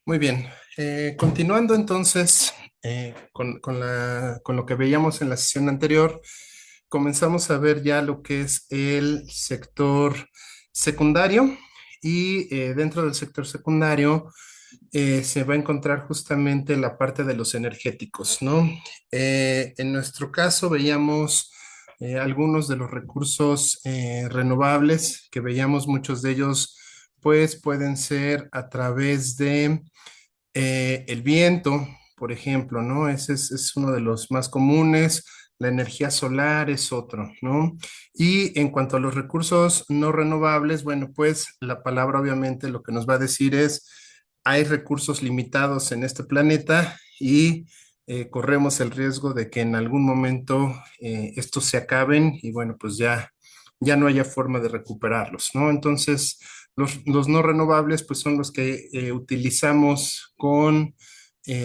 Muy bien. Continuando entonces con lo que veíamos en la sesión anterior, comenzamos a ver ya lo que es el sector secundario y dentro del sector secundario se va a encontrar justamente la parte de los energéticos, ¿no? En nuestro caso veíamos algunos de los recursos renovables, que veíamos muchos de ellos, pues pueden ser a través de el viento, por ejemplo, ¿no? Ese es uno de los más comunes. La energía solar es otro, ¿no? Y en cuanto a los recursos no renovables, bueno, pues la palabra obviamente lo que nos va a decir es, hay recursos limitados en este planeta y corremos el riesgo de que en algún momento estos se acaben y bueno, pues ya no haya forma de recuperarlos, ¿no? Entonces, los no renovables, pues son los que utilizamos con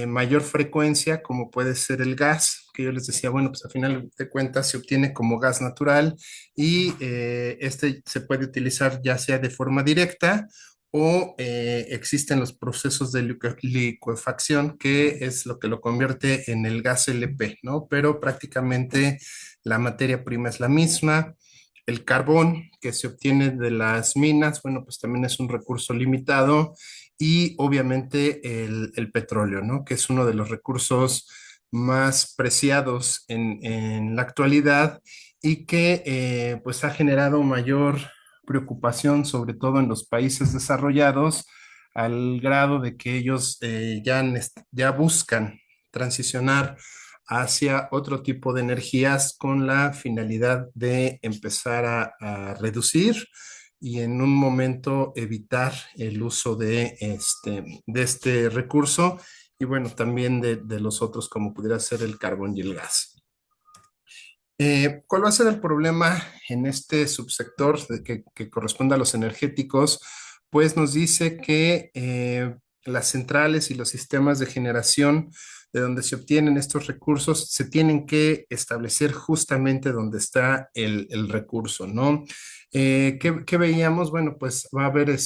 mayor frecuencia, como puede ser el gas, que yo les decía, bueno, pues al final de cuentas se obtiene como gas natural y este se puede utilizar ya sea de forma directa o existen los procesos de licuefacción, que es lo que lo convierte en el gas LP, ¿no? Pero prácticamente la materia prima es la misma. El carbón que se obtiene de las minas, bueno, pues también es un recurso limitado y obviamente el petróleo, ¿no? Que es uno de los recursos más preciados en la actualidad y que pues ha generado mayor preocupación, sobre todo en los países desarrollados, al grado de que ellos ya buscan transicionar hacia otro tipo de energías con la finalidad de empezar a reducir y en un momento evitar el uso de este recurso y bueno, también de los otros como pudiera ser el carbón y el gas. ¿Cuál va a ser el problema en este subsector que corresponde a los energéticos? Pues nos dice que las centrales y los sistemas de generación de donde se obtienen estos recursos se tienen que establecer justamente donde está el recurso, ¿no? ¿Qué veíamos? Bueno, pues va a haber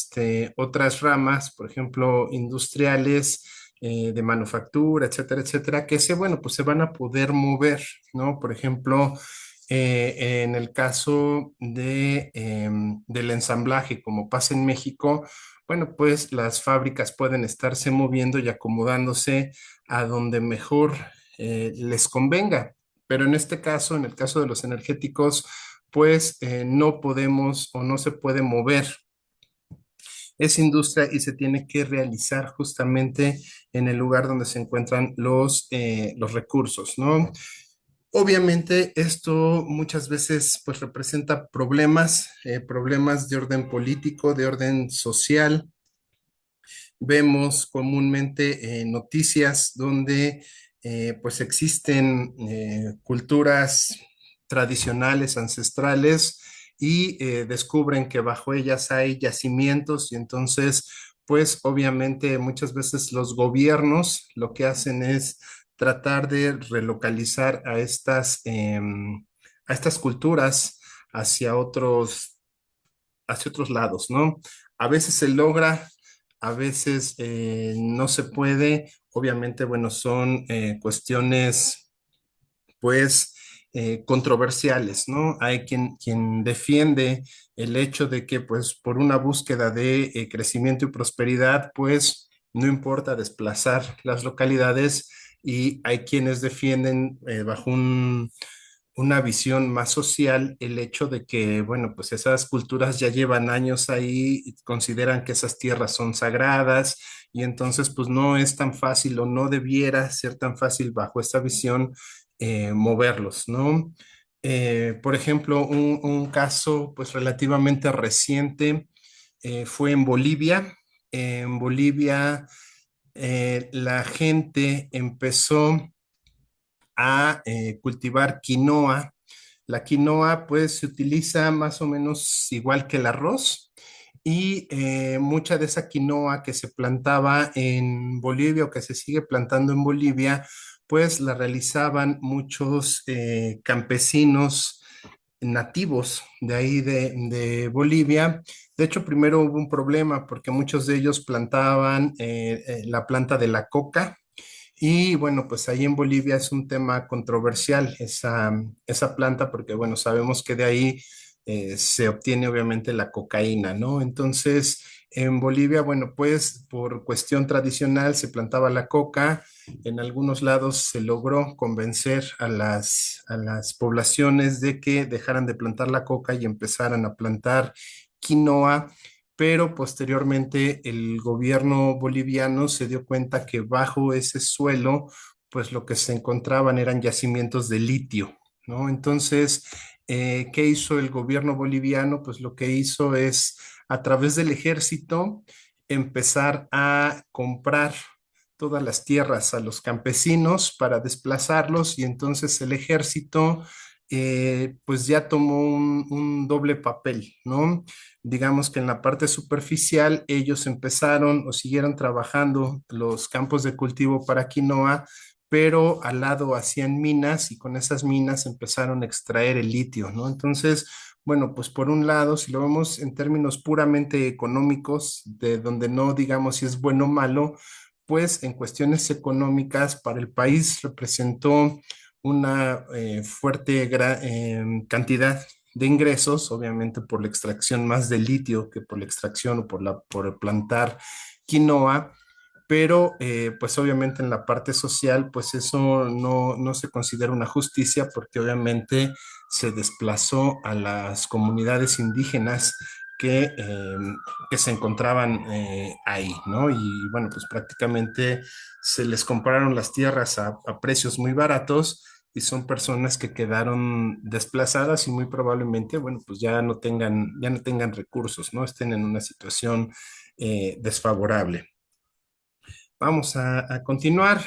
otras ramas, por ejemplo, industriales, de manufactura, etcétera, etcétera, bueno, pues se van a poder mover, ¿no? Por ejemplo, en el caso del ensamblaje, como pasa en México, bueno, pues las fábricas pueden estarse moviendo y acomodándose a donde mejor les convenga. Pero en este caso, en el caso de los energéticos, pues no podemos o no se puede mover esa industria y se tiene que realizar justamente en el lugar donde se encuentran los recursos, ¿no? Obviamente esto muchas veces pues representa problemas de orden político, de orden social. Vemos comúnmente noticias donde pues existen culturas tradicionales, ancestrales, y descubren que bajo ellas hay yacimientos y entonces pues obviamente muchas veces los gobiernos lo que hacen es tratar de relocalizar a estas culturas hacia otros lados, ¿no? A veces se logra, a veces no se puede. Obviamente, bueno, son cuestiones, pues, controversiales, ¿no? Hay quien defiende el hecho de que, pues, por una búsqueda de crecimiento y prosperidad, pues, no importa desplazar las localidades y hay quienes defienden bajo una visión más social el hecho de que, bueno, pues esas culturas ya llevan años ahí y consideran que esas tierras son sagradas y entonces pues no es tan fácil o no debiera ser tan fácil bajo esta visión moverlos, ¿no? Por ejemplo, un caso pues relativamente reciente fue en Bolivia. En Bolivia la gente empezó a cultivar quinoa. La quinoa pues se utiliza más o menos igual que el arroz y mucha de esa quinoa que se plantaba en Bolivia o que se sigue plantando en Bolivia, pues la realizaban muchos campesinos nativos de ahí de Bolivia. De hecho, primero hubo un problema porque muchos de ellos plantaban la planta de la coca. Y bueno, pues ahí en Bolivia es un tema controversial esa planta porque bueno, sabemos que de ahí se obtiene obviamente la cocaína, ¿no? Entonces, en Bolivia, bueno, pues por cuestión tradicional se plantaba la coca. En algunos lados se logró convencer a las poblaciones de que dejaran de plantar la coca y empezaran a plantar quinoa, pero posteriormente el gobierno boliviano se dio cuenta que bajo ese suelo, pues lo que se encontraban eran yacimientos de litio, ¿no? Entonces, ¿qué hizo el gobierno boliviano? Pues lo que hizo es, a través del ejército, empezar a comprar todas las tierras a los campesinos para desplazarlos y entonces el ejército pues ya tomó un doble papel, ¿no? Digamos que en la parte superficial ellos empezaron o siguieron trabajando los campos de cultivo para quinoa, pero al lado hacían minas y con esas minas empezaron a extraer el litio, ¿no? Entonces, bueno, pues por un lado, si lo vemos en términos puramente económicos, de donde no digamos si es bueno o malo, pues en cuestiones económicas para el país representó una fuerte cantidad de ingresos, obviamente por la extracción más de litio que por la extracción o por plantar quinoa, pero pues obviamente en la parte social, pues eso no se considera una justicia porque obviamente se desplazó a las comunidades indígenas que se encontraban ahí, ¿no? Y bueno, pues prácticamente se les compraron las tierras a precios muy baratos y son personas que quedaron desplazadas y muy probablemente, bueno, pues ya no tengan recursos, ¿no? Estén en una situación desfavorable. Vamos a continuar.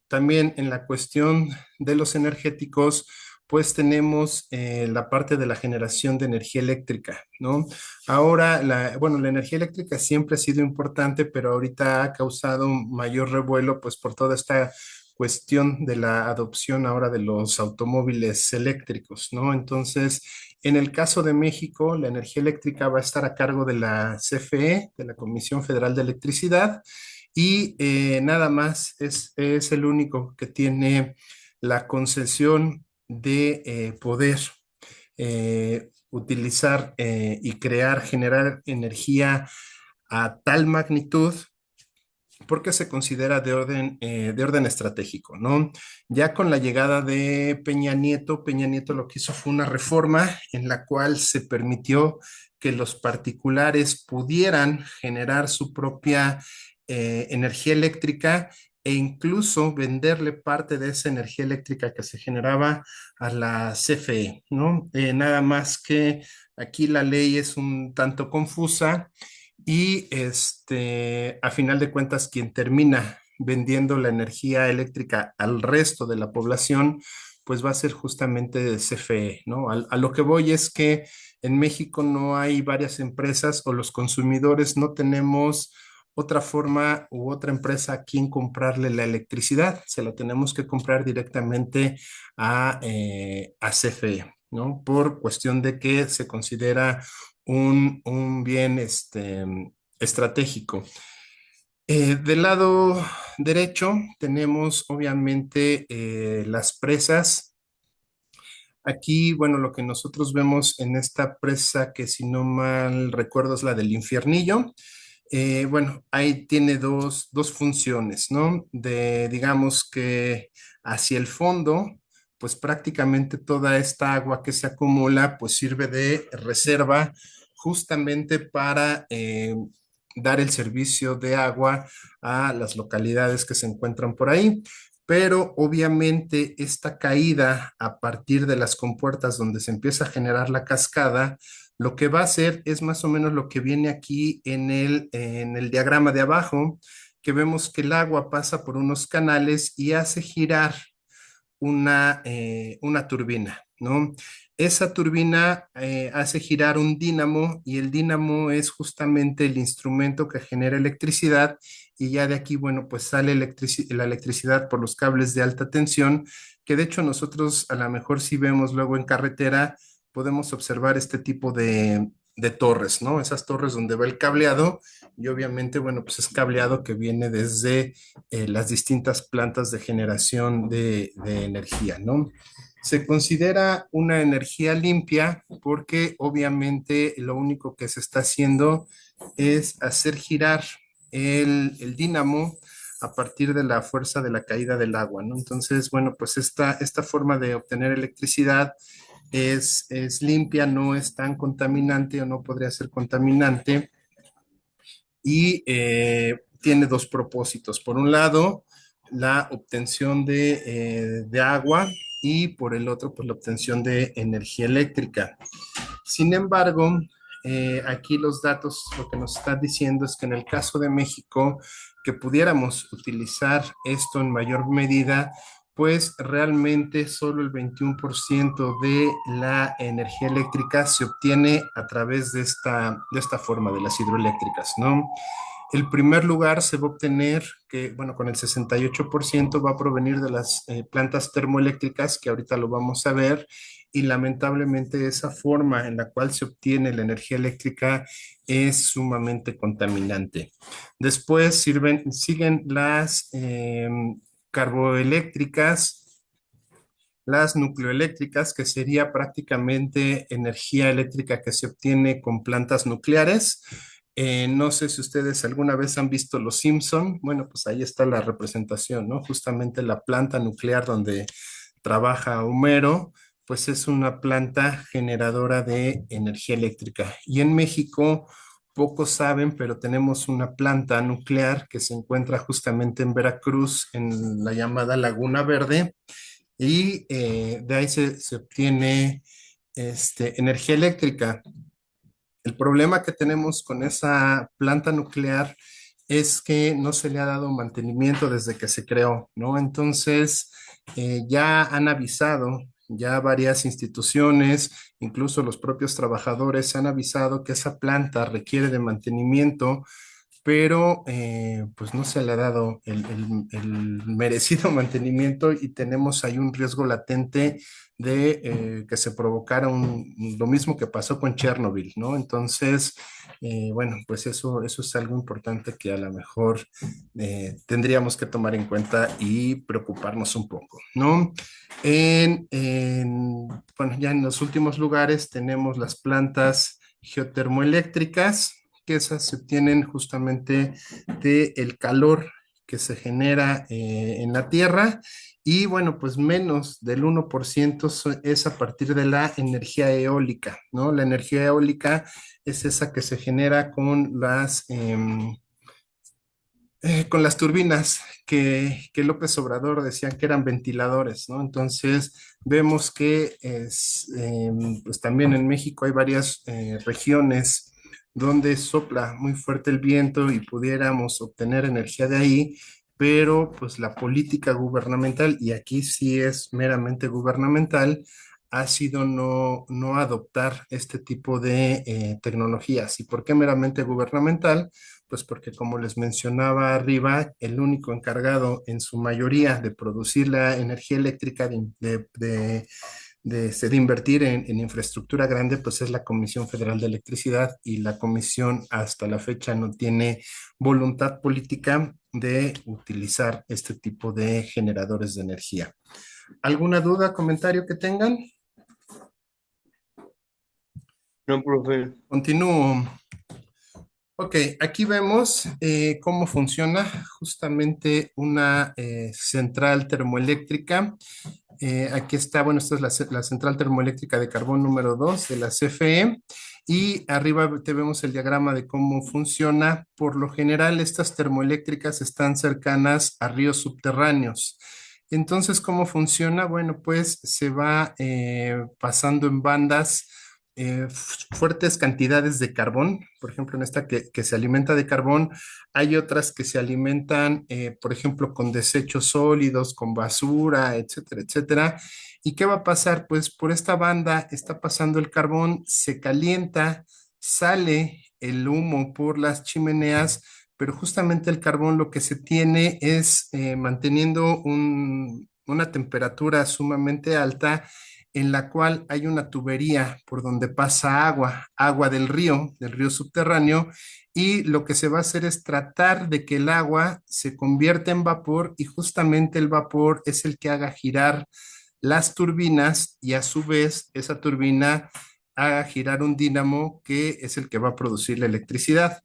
También en la cuestión de los energéticos, pues tenemos la parte de la generación de energía eléctrica, ¿no? Ahora, bueno, la energía eléctrica siempre ha sido importante, pero ahorita ha causado un mayor revuelo, pues por toda esta cuestión de la adopción ahora de los automóviles eléctricos, ¿no? Entonces, en el caso de México, la energía eléctrica va a estar a cargo de la CFE, de la Comisión Federal de Electricidad, y nada más es el único que tiene la concesión de poder utilizar y crear, generar energía a tal magnitud porque se considera de orden estratégico, ¿no? Ya con la llegada de Peña Nieto lo que hizo fue una reforma en la cual se permitió que los particulares pudieran generar su propia energía eléctrica e incluso venderle parte de esa energía eléctrica que se generaba a la CFE, ¿no? Nada más que aquí la ley es un tanto confusa y a final de cuentas, quien termina vendiendo la energía eléctrica al resto de la población, pues va a ser justamente CFE, ¿no? A lo que voy es que en México no hay varias empresas o los consumidores no tenemos otra forma u otra empresa a quien comprarle la electricidad, se la tenemos que comprar directamente a CFE, ¿no? Por cuestión de que se considera un bien estratégico. Del lado derecho tenemos obviamente las presas. Aquí, bueno, lo que nosotros vemos en esta presa, que si no mal recuerdo es la del Infiernillo, bueno, ahí tiene dos funciones, ¿no? Digamos que hacia el fondo, pues prácticamente toda esta agua que se acumula, pues sirve de reserva justamente para dar el servicio de agua a las localidades que se encuentran por ahí. Pero obviamente esta caída a partir de las compuertas donde se empieza a generar la cascada, lo que va a hacer es más o menos lo que viene aquí en el diagrama de abajo, que vemos que el agua pasa por unos canales y hace girar una turbina, ¿no? Esa turbina hace girar un dínamo y el dínamo es justamente el instrumento que genera electricidad y ya de aquí, bueno, pues sale la electricidad por los cables de alta tensión, que de hecho nosotros a lo mejor si vemos luego en carretera, podemos observar este tipo de torres, ¿no? Esas torres donde va el cableado y obviamente, bueno, pues es cableado que viene desde las distintas plantas de generación de energía, ¿no? Se considera una energía limpia porque obviamente lo único que se está haciendo es hacer girar el dínamo a partir de la fuerza de la caída del agua, ¿no? Entonces, bueno, pues esta forma de obtener electricidad es limpia, no es tan contaminante o no podría ser contaminante y tiene dos propósitos. Por un lado, la obtención de agua y por el otro, pues la obtención de energía eléctrica. Sin embargo, aquí los datos lo que nos están diciendo es que en el caso de México, que pudiéramos utilizar esto en mayor medida, pues realmente solo el 21% de la energía eléctrica se obtiene a través de esta forma, de las hidroeléctricas, ¿no? El primer lugar se va a obtener, que bueno, con el 68% va a provenir de las plantas termoeléctricas, que ahorita lo vamos a ver, y lamentablemente esa forma en la cual se obtiene la energía eléctrica es sumamente contaminante. Después siguen las carboeléctricas, las nucleoeléctricas, que sería prácticamente energía eléctrica que se obtiene con plantas nucleares. No sé si ustedes alguna vez han visto Los Simpson. Bueno, pues ahí está la representación, ¿no? Justamente la planta nuclear donde trabaja Homero, pues es una planta generadora de energía eléctrica. Y en México, pocos saben, pero tenemos una planta nuclear que se encuentra justamente en Veracruz, en la llamada Laguna Verde, y de ahí se obtiene energía eléctrica. El problema que tenemos con esa planta nuclear es que no se le ha dado mantenimiento desde que se creó, ¿no? Entonces, ya han avisado, ya varias instituciones, incluso los propios trabajadores han avisado que esa planta requiere de mantenimiento, pero pues no se le ha dado el merecido mantenimiento y tenemos ahí un riesgo latente de que se provocara lo mismo que pasó con Chernobyl, ¿no? Entonces, bueno, pues eso es algo importante que a lo mejor tendríamos que tomar en cuenta y preocuparnos un poco, ¿no? Bueno, ya en los últimos lugares tenemos las plantas geotermoeléctricas, que esas se obtienen justamente del calor que se genera en la Tierra y bueno, pues menos del 1% es a partir de la energía eólica, ¿no? La energía eólica es esa que se genera con las turbinas que López Obrador decían que eran ventiladores, ¿no? Entonces, vemos que pues también en México hay varias regiones donde sopla muy fuerte el viento y pudiéramos obtener energía de ahí, pero pues la política gubernamental, y aquí sí es meramente gubernamental, ha sido no adoptar este tipo de tecnologías. ¿Y por qué meramente gubernamental? Pues porque como les mencionaba arriba, el único encargado en su mayoría de producir la energía eléctrica, de invertir en infraestructura grande, pues es la Comisión Federal de Electricidad y la comisión hasta la fecha no tiene voluntad política de utilizar este tipo de generadores de energía. ¿Alguna duda, comentario que tengan? No, profe. Continúo. Ok, aquí vemos cómo funciona justamente una central termoeléctrica. Aquí está, bueno, esta es la central termoeléctrica de carbón número 2 de la CFE. Y arriba te vemos el diagrama de cómo funciona. Por lo general, estas termoeléctricas están cercanas a ríos subterráneos. Entonces, ¿cómo funciona? Bueno, pues se va pasando en bandas fuertes cantidades de carbón, por ejemplo, en esta que se alimenta de carbón, hay otras que se alimentan, por ejemplo, con desechos sólidos, con basura, etcétera, etcétera. ¿Y qué va a pasar? Pues por esta banda está pasando el carbón, se calienta, sale el humo por las chimeneas, pero justamente el carbón lo que se tiene es manteniendo una temperatura sumamente alta, en la cual hay una tubería por donde pasa agua, agua del río subterráneo, y lo que se va a hacer es tratar de que el agua se convierta en vapor y justamente el vapor es el que haga girar las turbinas y a su vez esa turbina haga girar un dínamo que es el que va a producir la electricidad.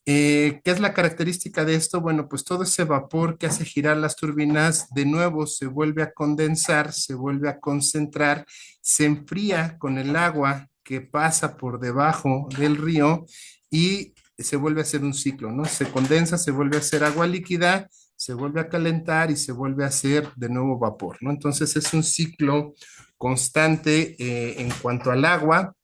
¿Qué es la característica de esto? Bueno, pues todo ese vapor que hace girar las turbinas de nuevo se vuelve a condensar, se vuelve a concentrar, se enfría con el agua que pasa por debajo del río y se vuelve a hacer un ciclo, ¿no? Se condensa, se vuelve a hacer agua líquida, se vuelve a calentar y se vuelve a hacer de nuevo vapor, ¿no? Entonces es un ciclo constante en cuanto al agua,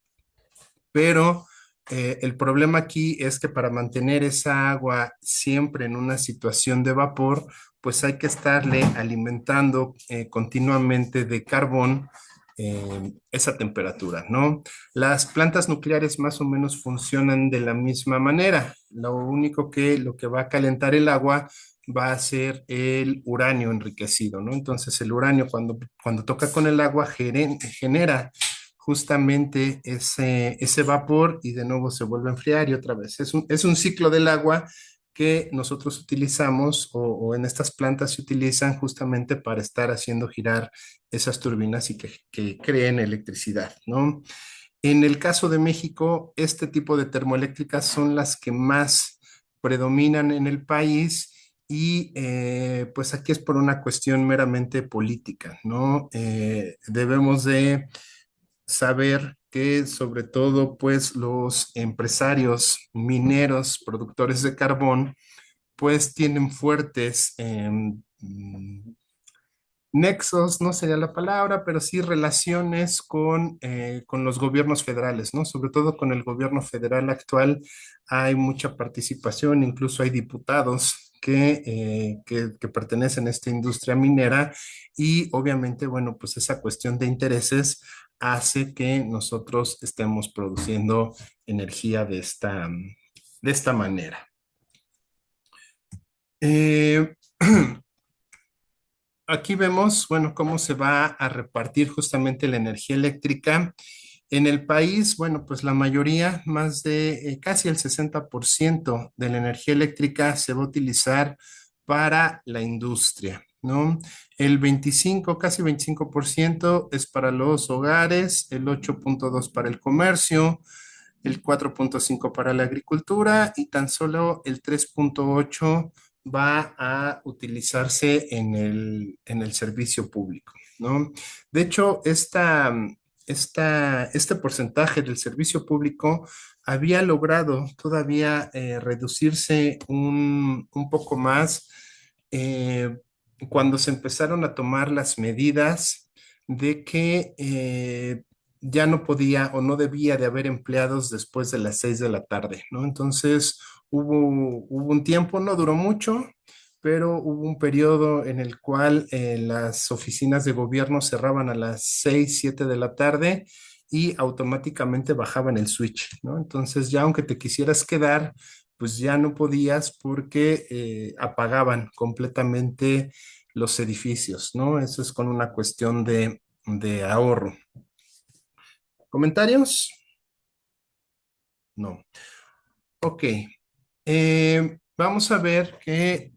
pero el problema aquí es que para mantener esa agua siempre en una situación de vapor, pues hay que estarle alimentando continuamente de carbón esa temperatura, ¿no? Las plantas nucleares más o menos funcionan de la misma manera. Lo único que lo que va a calentar el agua va a ser el uranio enriquecido, ¿no? Entonces el uranio cuando toca con el agua genera justamente ese vapor y de nuevo se vuelve a enfriar y otra vez. Es un ciclo del agua que nosotros utilizamos o en estas plantas se utilizan justamente para estar haciendo girar esas turbinas y que creen electricidad, ¿no? En el caso de México, este tipo de termoeléctricas son las que más predominan en el país y pues aquí es por una cuestión meramente política, ¿no? Debemos de saber que sobre todo pues los empresarios mineros, productores de carbón, pues tienen fuertes nexos, no sería la palabra, pero sí relaciones con los gobiernos federales, ¿no? Sobre todo con el gobierno federal actual hay mucha participación, incluso hay diputados que pertenecen a esta industria minera y obviamente, bueno, pues esa cuestión de intereses hace que nosotros estemos produciendo energía de esta manera. Eh, Aquí vemos, bueno, cómo se va a repartir justamente la energía eléctrica. En el país, bueno, pues la mayoría, más de casi el 60% de la energía eléctrica se va a utilizar para la industria, ¿no? El 25, casi 25% es para los hogares, el 8.2% para el comercio, el 4.5% para la agricultura y tan solo el 3.8% va a utilizarse en el servicio público, ¿no? De hecho, este porcentaje del servicio público había logrado todavía reducirse un poco más eh, cuando se empezaron a tomar las medidas de que ya no podía o no debía de haber empleados después de las 6 de la tarde, ¿no? Entonces hubo un tiempo, no duró mucho, pero hubo un periodo en el cual las oficinas de gobierno cerraban a las 6 7 de la tarde y automáticamente bajaban el switch, ¿no? Entonces ya aunque te quisieras quedar, pues ya no podías porque apagaban completamente los edificios, ¿no? Eso es con una cuestión de ahorro. ¿Comentarios? No. Ok. Vamos a ver que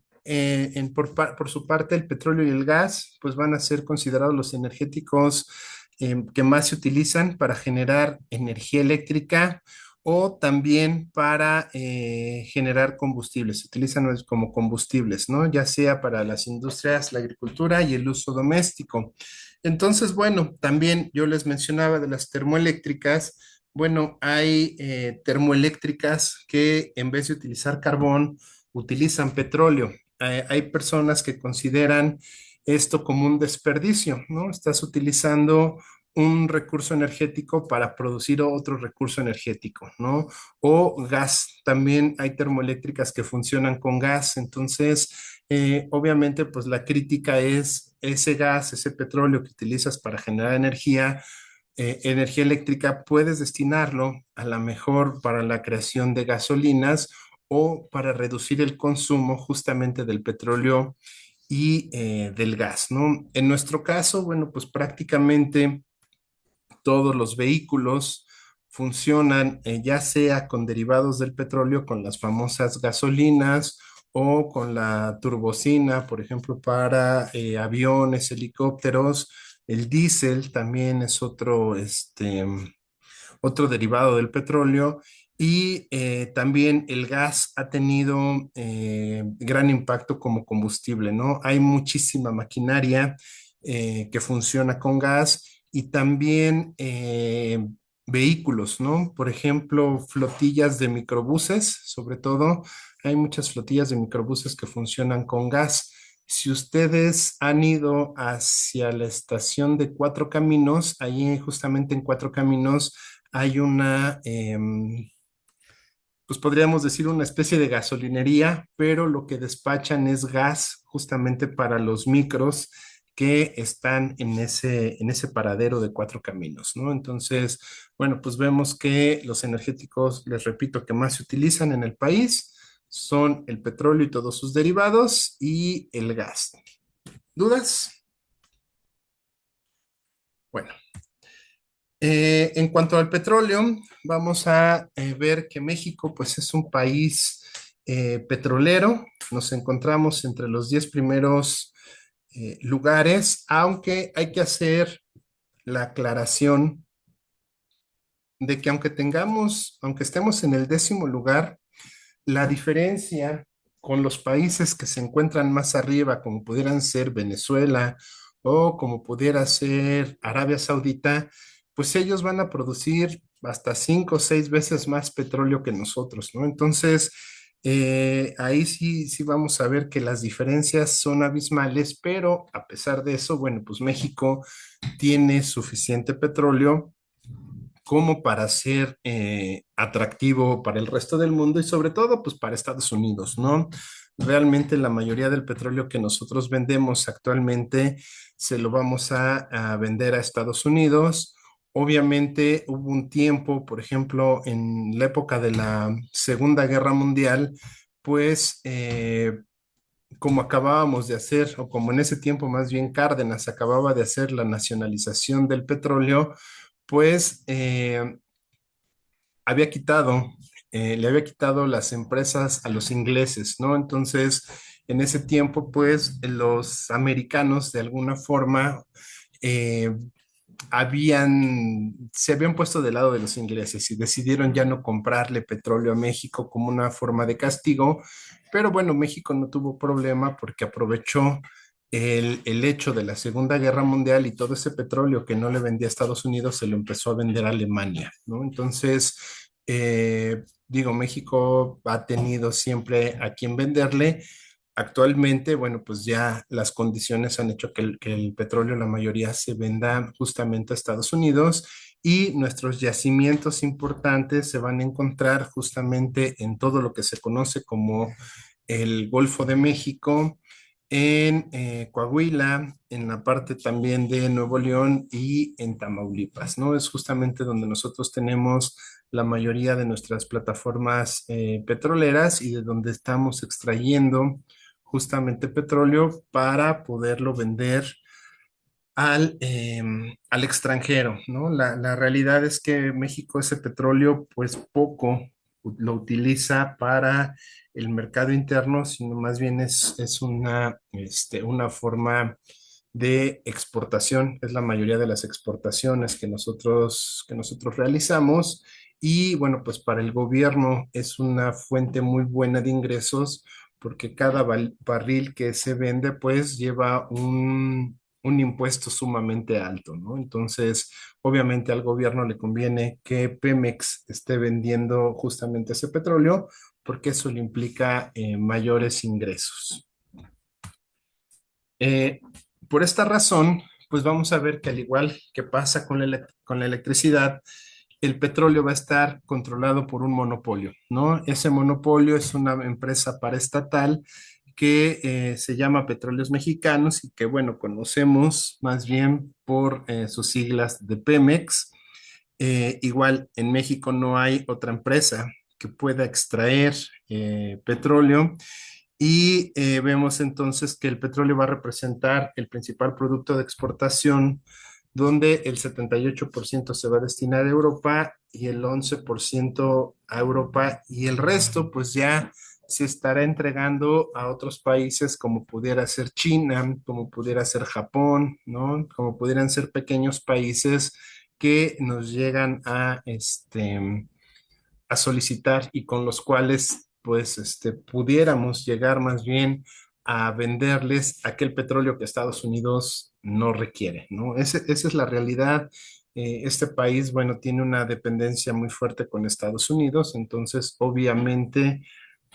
por su parte el petróleo y el gas pues van a ser considerados los energéticos que más se utilizan para generar energía eléctrica o también para generar combustibles. Se utilizan como combustibles, ¿no? Ya sea para las industrias, la agricultura y el uso doméstico. Entonces, bueno, también yo les mencionaba de las termoeléctricas. Bueno, hay termoeléctricas que en vez de utilizar carbón, utilizan petróleo. Hay personas que consideran esto como un desperdicio, ¿no? Estás utilizando un recurso energético para producir otro recurso energético, ¿no? O gas. También hay termoeléctricas que funcionan con gas. Entonces, obviamente, pues la crítica es ese gas, ese petróleo que utilizas para generar energía eléctrica, puedes destinarlo a la mejor para la creación de gasolinas o para reducir el consumo justamente del petróleo y del gas, ¿no? En nuestro caso, bueno, pues prácticamente todos los vehículos funcionan ya sea con derivados del petróleo, con las famosas gasolinas o con la turbocina, por ejemplo, para aviones, helicópteros. El diésel también es otro derivado del petróleo. Y también el gas ha tenido gran impacto como combustible, ¿no? Hay muchísima maquinaria que funciona con gas y también vehículos, ¿no? Por ejemplo, flotillas de microbuses, sobre todo, hay muchas flotillas de microbuses que funcionan con gas. Si ustedes han ido hacia la estación de Cuatro Caminos, ahí justamente en Cuatro Caminos hay pues podríamos decir una especie de gasolinería, pero lo que despachan es gas justamente para los micros que están en ese paradero de Cuatro Caminos, ¿no? Entonces, bueno, pues vemos que los energéticos, les repito, que más se utilizan en el país son el petróleo y todos sus derivados y el gas. ¿Dudas? Bueno, en cuanto al petróleo, vamos a ver que México pues es un país petrolero. Nos encontramos entre los 10 primeros lugares, aunque hay que hacer la aclaración de que aunque estemos en el 10º lugar, la diferencia con los países que se encuentran más arriba, como pudieran ser Venezuela o como pudiera ser Arabia Saudita, pues ellos van a producir hasta 5 o 6 veces más petróleo que nosotros, ¿no? Entonces, ahí sí vamos a ver que las diferencias son abismales, pero a pesar de eso, bueno, pues México tiene suficiente petróleo como para ser atractivo para el resto del mundo y sobre todo pues para Estados Unidos, ¿no? Realmente la mayoría del petróleo que nosotros vendemos actualmente se lo vamos a vender a Estados Unidos. Obviamente hubo un tiempo, por ejemplo, en la época de la Segunda Guerra Mundial, pues como acabábamos de hacer, o como en ese tiempo más bien Cárdenas acababa de hacer la nacionalización del petróleo, pues había quitado, le había quitado las empresas a los ingleses, ¿no? Entonces, en ese tiempo, pues los americanos de alguna forma eh, se habían puesto del lado de los ingleses y decidieron ya no comprarle petróleo a México como una forma de castigo, pero bueno, México no tuvo problema porque aprovechó el hecho de la Segunda Guerra Mundial y todo ese petróleo que no le vendía a Estados Unidos se lo empezó a vender a Alemania, ¿no? Entonces, digo, México ha tenido siempre a quien venderle. Actualmente, bueno, pues ya las condiciones han hecho que el petróleo, la mayoría, se venda justamente a Estados Unidos y nuestros yacimientos importantes se van a encontrar justamente en todo lo que se conoce como el Golfo de México, en Coahuila, en la parte también de Nuevo León y en Tamaulipas, ¿no? Es justamente donde nosotros tenemos la mayoría de nuestras plataformas petroleras y de donde estamos extrayendo justamente petróleo para poderlo vender al extranjero, ¿no? La realidad es que México ese petróleo pues poco lo utiliza para el mercado interno, sino más bien es una forma de exportación, es la mayoría de las exportaciones que nosotros realizamos. Y bueno, pues para el gobierno es una fuente muy buena de ingresos porque cada barril que se vende pues lleva un impuesto sumamente alto, ¿no? Entonces, obviamente al gobierno le conviene que Pemex esté vendiendo justamente ese petróleo porque eso le implica mayores ingresos. Eh, por esta razón, pues vamos a ver que al igual que pasa con la electricidad, el petróleo va a estar controlado por un monopolio, ¿no? Ese monopolio es una empresa paraestatal que se llama Petróleos Mexicanos y que, bueno, conocemos más bien por sus siglas de Pemex. Igual en México no hay otra empresa que pueda extraer petróleo y vemos entonces que el petróleo va a representar el principal producto de exportación donde el 78% se va a destinar a Europa y el 11% a Europa y el resto pues ya se estará entregando a otros países como pudiera ser China, como pudiera ser Japón, ¿no? Como pudieran ser pequeños países que nos llegan a solicitar y con los cuales pues pudiéramos llegar más bien a venderles aquel petróleo que Estados Unidos no requiere, ¿no? Esa es la realidad. Este país, bueno, tiene una dependencia muy fuerte con Estados Unidos, entonces obviamente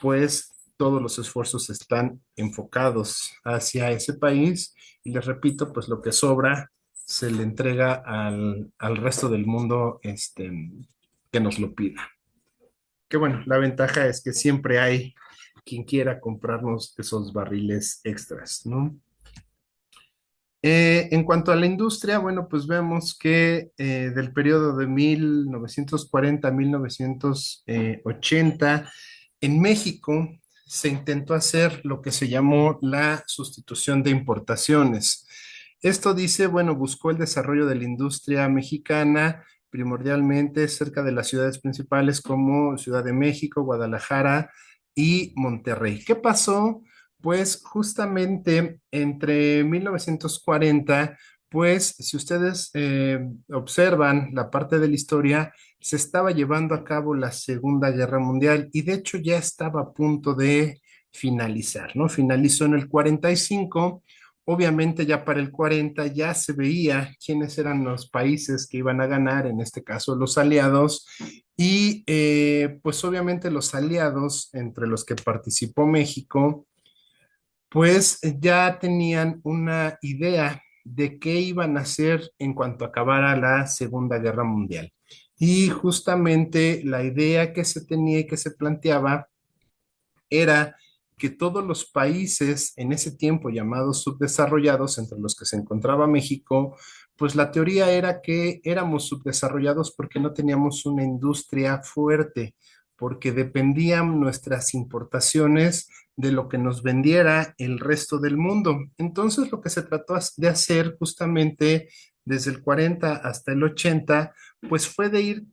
pues todos los esfuerzos están enfocados hacia ese país y les repito, pues lo que sobra se le entrega al resto del mundo que nos lo pida. Que bueno, la ventaja es que siempre hay quien quiera comprarnos esos barriles extras, ¿no? En cuanto a la industria, bueno, pues vemos que del periodo de 1940 a 1980, en México se intentó hacer lo que se llamó la sustitución de importaciones. Esto dice, bueno, buscó el desarrollo de la industria mexicana, primordialmente cerca de las ciudades principales como Ciudad de México, Guadalajara y Monterrey. ¿Qué pasó? Pues justamente entre 1940, pues si ustedes observan la parte de la historia, se estaba llevando a cabo la Segunda Guerra Mundial y de hecho ya estaba a punto de finalizar, ¿no? Finalizó en el 45. Obviamente ya para el 40 ya se veía quiénes eran los países que iban a ganar, en este caso los aliados, y pues obviamente los aliados, entre los que participó México, pues ya tenían una idea de qué iban a hacer en cuanto acabara la Segunda Guerra Mundial. Y justamente la idea que se tenía y que se planteaba era que todos los países en ese tiempo llamados subdesarrollados, entre los que se encontraba México, pues la teoría era que éramos subdesarrollados porque no teníamos una industria fuerte, porque dependían nuestras importaciones de lo que nos vendiera el resto del mundo. Entonces, lo que se trató de hacer justamente desde el 40 hasta el 80, pues fue de ir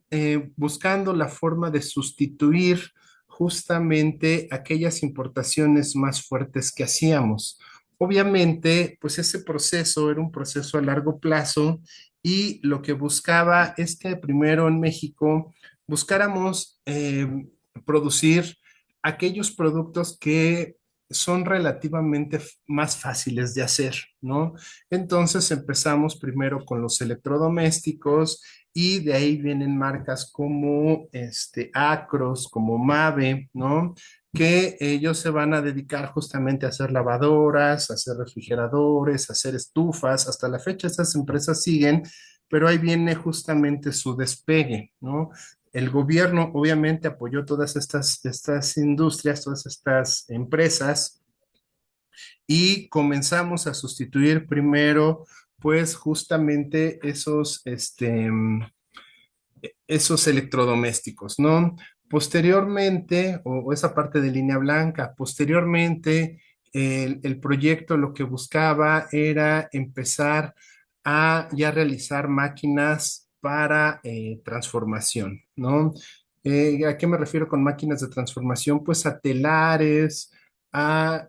buscando la forma de sustituir justamente aquellas importaciones más fuertes que hacíamos. Obviamente, pues ese proceso era un proceso a largo plazo y lo que buscaba es que primero en México buscáramos producir aquellos productos que son relativamente más fáciles de hacer, ¿no? Entonces empezamos primero con los electrodomésticos y de ahí vienen marcas como Acros, como Mave, ¿no? Que ellos se van a dedicar justamente a hacer lavadoras, a hacer refrigeradores, a hacer estufas. Hasta la fecha esas empresas siguen, pero ahí viene justamente su despegue, ¿no? El gobierno obviamente apoyó todas estas industrias, todas estas empresas y comenzamos a sustituir primero, pues justamente esos electrodomésticos, ¿no? Posteriormente, o esa parte de línea blanca, posteriormente el proyecto lo que buscaba era empezar a ya realizar máquinas para transformación, ¿no? ¿A qué me refiero con máquinas de transformación? Pues a telares, a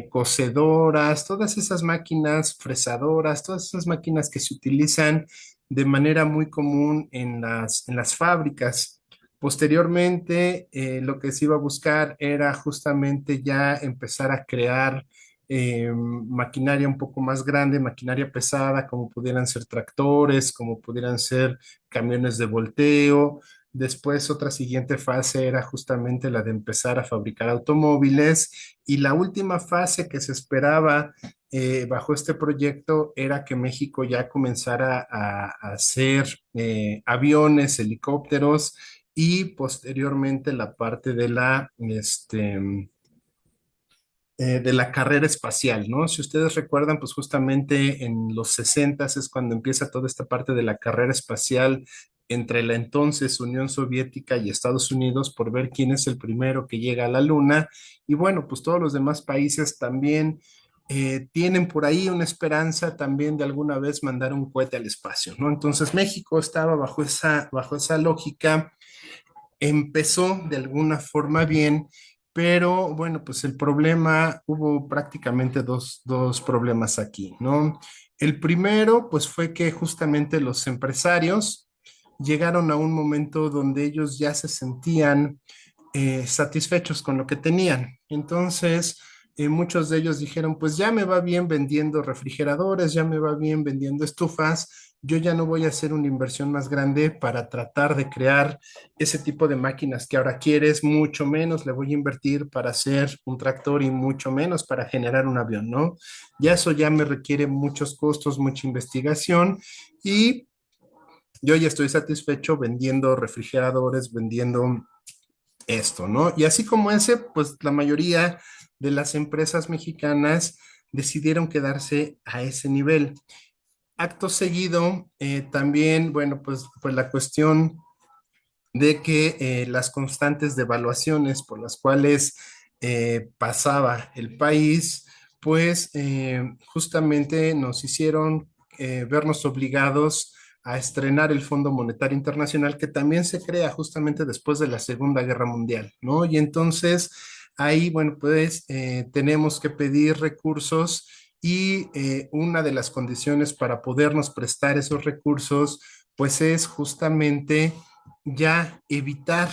cocedoras, todas esas máquinas fresadoras, todas esas máquinas que se utilizan de manera muy común en las fábricas. Posteriormente, lo que se iba a buscar era justamente ya empezar a crear maquinaria un poco más grande, maquinaria pesada, como pudieran ser tractores, como pudieran ser camiones de volteo. Después, otra siguiente fase era justamente la de empezar a fabricar automóviles y la última fase que se esperaba bajo este proyecto era que México ya comenzara a hacer aviones, helicópteros y posteriormente la parte de la carrera espacial, ¿no? Si ustedes recuerdan, pues justamente en los 60 es cuando empieza toda esta parte de la carrera espacial entre la entonces Unión Soviética y Estados Unidos por ver quién es el primero que llega a la Luna. Y bueno, pues todos los demás países también tienen por ahí una esperanza también de alguna vez mandar un cohete al espacio, ¿no? Entonces México estaba bajo esa lógica, empezó de alguna forma bien, pero bueno, pues el problema, hubo prácticamente dos problemas aquí, ¿no? El primero, pues fue que justamente los empresarios llegaron a un momento donde ellos ya se sentían satisfechos con lo que tenían. Entonces, muchos de ellos dijeron, pues ya me va bien vendiendo refrigeradores, ya me va bien vendiendo estufas, yo ya no voy a hacer una inversión más grande para tratar de crear ese tipo de máquinas que ahora quieres, mucho menos le voy a invertir para hacer un tractor y mucho menos para generar un avión, ¿no? Ya eso ya me requiere muchos costos, mucha investigación y yo ya estoy satisfecho vendiendo refrigeradores, vendiendo esto, ¿no? Y así como ese, pues la mayoría de las empresas mexicanas decidieron quedarse a ese nivel. Acto seguido, también, bueno, pues la cuestión de que las constantes devaluaciones por las cuales pasaba el país, pues justamente nos hicieron vernos obligados a estrenar el Fondo Monetario Internacional, que también se crea justamente después de la Segunda Guerra Mundial, ¿no? Y entonces ahí, bueno, pues tenemos que pedir recursos y una de las condiciones para podernos prestar esos recursos, pues es justamente ya evitar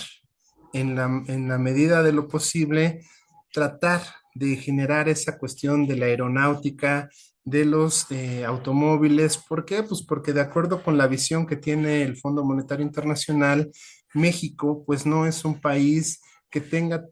en la medida de lo posible, tratar de generar esa cuestión de la aeronáutica, de los automóviles. ¿Por qué? Pues porque de acuerdo con la visión que tiene el Fondo Monetario Internacional, México pues no es un país que tenga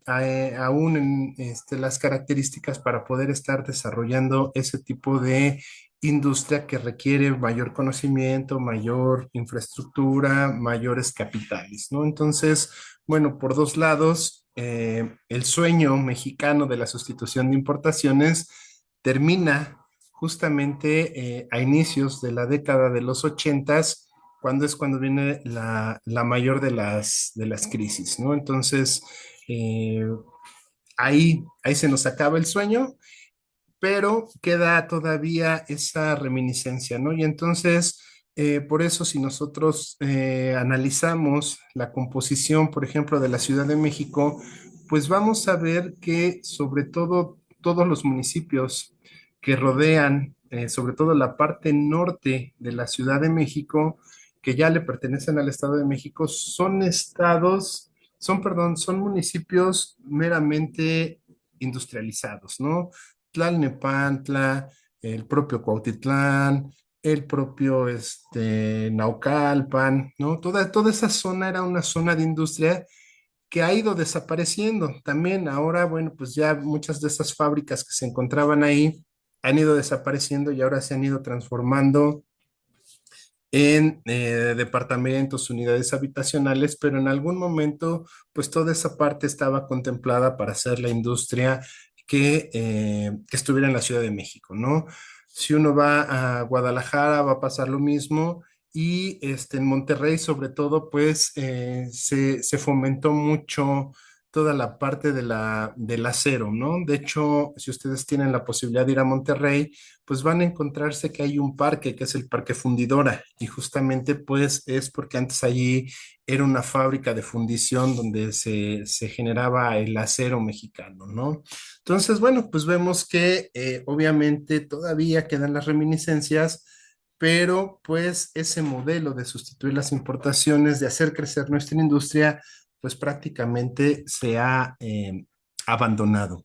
aún las características para poder estar desarrollando ese tipo de industria que requiere mayor conocimiento, mayor infraestructura, mayores capitales, ¿no? Entonces, bueno, por dos lados, el sueño mexicano de la sustitución de importaciones termina justamente a inicios de la década de los ochentas, cuando es cuando viene la mayor de las crisis, ¿no? Entonces, eh, ahí se nos acaba el sueño, pero queda todavía esa reminiscencia, ¿no? Y entonces, por eso si nosotros analizamos la composición, por ejemplo, de la Ciudad de México, pues vamos a ver que sobre todo todos los municipios que rodean, sobre todo la parte norte de la Ciudad de México, que ya le pertenecen al Estado de México, son perdón, son municipios meramente industrializados, ¿no? Tlalnepantla, el propio Cuautitlán, el propio Naucalpan, ¿no? Toda esa zona era una zona de industria que ha ido desapareciendo. También ahora, bueno, pues ya muchas de esas fábricas que se encontraban ahí han ido desapareciendo y ahora se han ido transformando en departamentos, unidades habitacionales, pero en algún momento, pues toda esa parte estaba contemplada para hacer la industria que estuviera en la Ciudad de México, ¿no? Si uno va a Guadalajara, va a pasar lo mismo. Y en Monterrey, sobre todo, pues se fomentó mucho toda la parte del acero, ¿no? De hecho, si ustedes tienen la posibilidad de ir a Monterrey, pues van a encontrarse que hay un parque, que es el Parque Fundidora, y justamente pues es porque antes allí era una fábrica de fundición donde se generaba el acero mexicano, ¿no? Entonces, bueno, pues vemos que obviamente todavía quedan las reminiscencias, pero pues ese modelo de sustituir las importaciones, de hacer crecer nuestra industria, pues prácticamente se ha abandonado.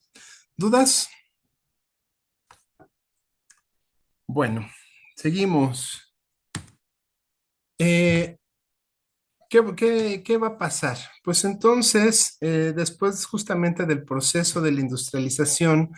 ¿Dudas? Bueno, seguimos. Eh, ¿qué va a pasar? Pues entonces, después justamente del proceso de la industrialización,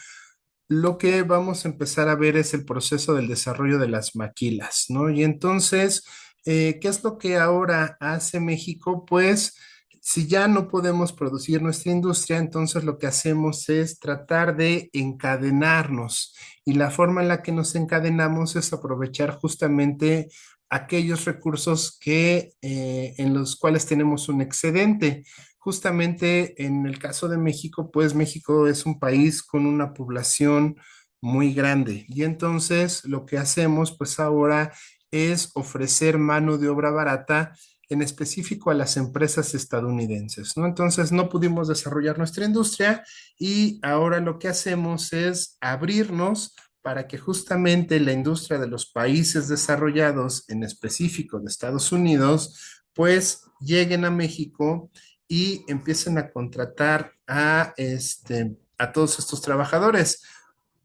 lo que vamos a empezar a ver es el proceso del desarrollo de las maquilas, ¿no? Y entonces, ¿qué es lo que ahora hace México? Pues, si ya no podemos producir nuestra industria, entonces lo que hacemos es tratar de encadenarnos. Y la forma en la que nos encadenamos es aprovechar justamente aquellos recursos en los cuales tenemos un excedente. Justamente en el caso de México, pues México es un país con una población muy grande. Y entonces lo que hacemos pues ahora es ofrecer mano de obra barata en específico a las empresas estadounidenses, ¿no? Entonces no pudimos desarrollar nuestra industria y ahora lo que hacemos es abrirnos para que justamente la industria de los países desarrollados, en específico de Estados Unidos, pues lleguen a México y empiecen a contratar a todos estos trabajadores,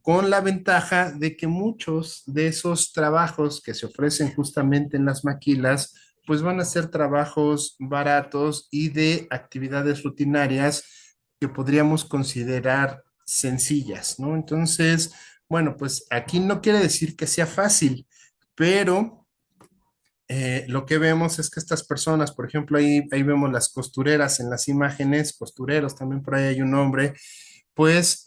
con la ventaja de que muchos de esos trabajos que se ofrecen justamente en las maquilas, pues van a ser trabajos baratos y de actividades rutinarias que podríamos considerar sencillas, ¿no? Entonces, bueno, pues aquí no quiere decir que sea fácil, pero lo que vemos es que estas personas, por ejemplo, ahí vemos las costureras en las imágenes, costureros, también por ahí hay un hombre, pues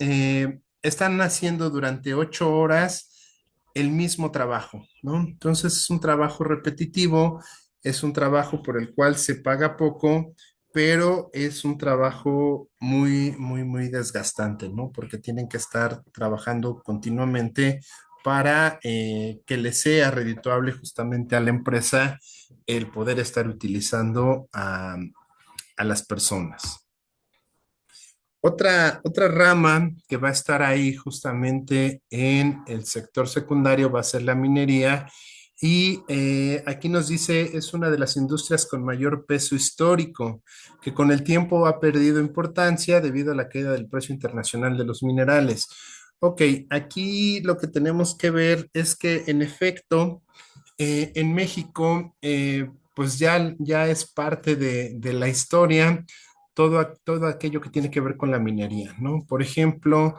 están haciendo durante 8 horas el mismo trabajo, ¿no? Entonces es un trabajo repetitivo, es un trabajo por el cual se paga poco, pero es un trabajo muy, muy, muy desgastante, ¿no? Porque tienen que estar trabajando continuamente para que les sea redituable justamente a la empresa el poder estar utilizando a las personas. Otra rama que va a estar ahí justamente en el sector secundario va a ser la minería y aquí nos dice es una de las industrias con mayor peso histórico que con el tiempo ha perdido importancia debido a la caída del precio internacional de los minerales. Ok, aquí lo que tenemos que ver es que en efecto en México pues ya es parte de la historia todo aquello que tiene que ver con la minería, ¿no? Por ejemplo,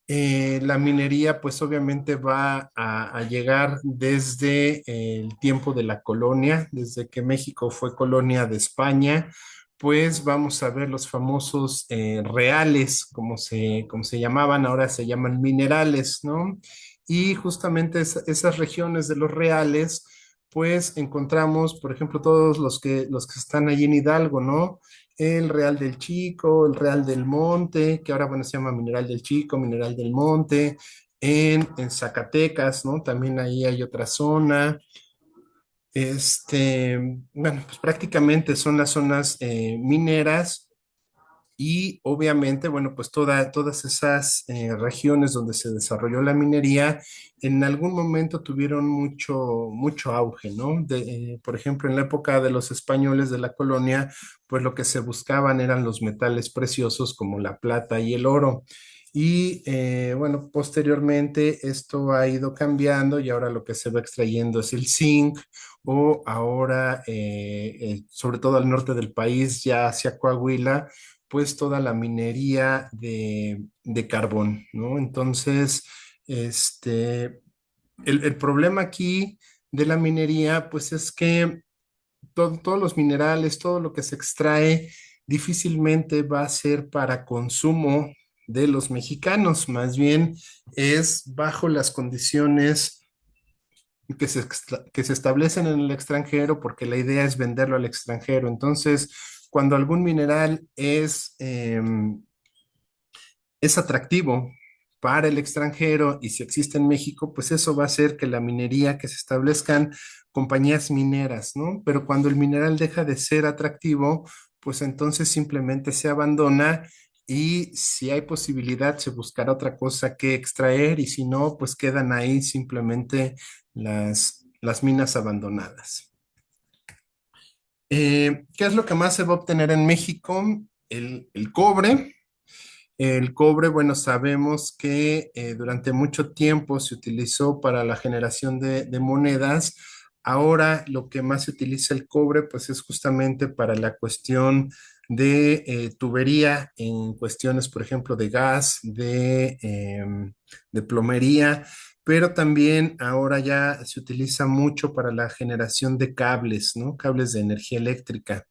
la minería pues obviamente va a llegar desde el tiempo de la colonia, desde que México fue colonia de España, pues vamos a ver los famosos reales, como se llamaban, ahora se llaman minerales, ¿no? Y justamente esas regiones de los reales, pues encontramos, por ejemplo, todos los que están allí en Hidalgo, ¿no? El Real del Chico, el Real del Monte, que ahora, bueno, se llama Mineral del Chico, Mineral del Monte, en Zacatecas, ¿no? También ahí hay otra zona. Bueno, pues prácticamente son las zonas mineras y obviamente, bueno, pues todas esas regiones donde se desarrolló la minería en algún momento tuvieron mucho auge, ¿no? Por ejemplo, en la época de los españoles de la colonia, pues lo que se buscaban eran los metales preciosos como la plata y el oro. Y bueno, posteriormente esto ha ido cambiando y ahora lo que se va extrayendo es el zinc o ahora, sobre todo al norte del país, ya hacia Coahuila pues toda la minería de carbón, ¿no? Entonces, este, el problema aquí de la minería, pues es que todos los minerales, todo lo que se extrae, difícilmente va a ser para consumo de los mexicanos, más bien es bajo las condiciones que se establecen en el extranjero porque la idea es venderlo al extranjero. Entonces, cuando algún mineral es atractivo para el extranjero y si existe en México, pues eso va a hacer que la minería, que se establezcan compañías mineras, ¿no? Pero cuando el mineral deja de ser atractivo, pues entonces simplemente se abandona y si hay posibilidad se buscará otra cosa que extraer y si no, pues quedan ahí simplemente las minas abandonadas. ¿Qué es lo que más se va a obtener en México? El cobre. El cobre, bueno, sabemos que durante mucho tiempo se utilizó para la generación de monedas. Ahora lo que más se utiliza el cobre, pues es justamente para la cuestión de tubería, en cuestiones, por ejemplo, de gas, de plomería, pero también ahora ya se utiliza mucho para la generación de cables, ¿no? Cables de energía eléctrica.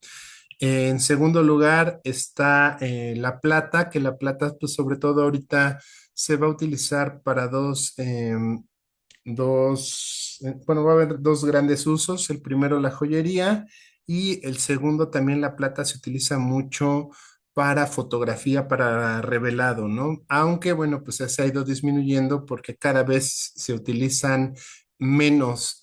En segundo lugar está la plata, que la plata, pues sobre todo ahorita se va a utilizar para bueno, va a haber dos grandes usos. El primero, la joyería, y el segundo, también la plata se utiliza mucho para fotografía, para revelado, ¿no? Aunque, bueno, pues se ha ido disminuyendo porque cada vez se utilizan menos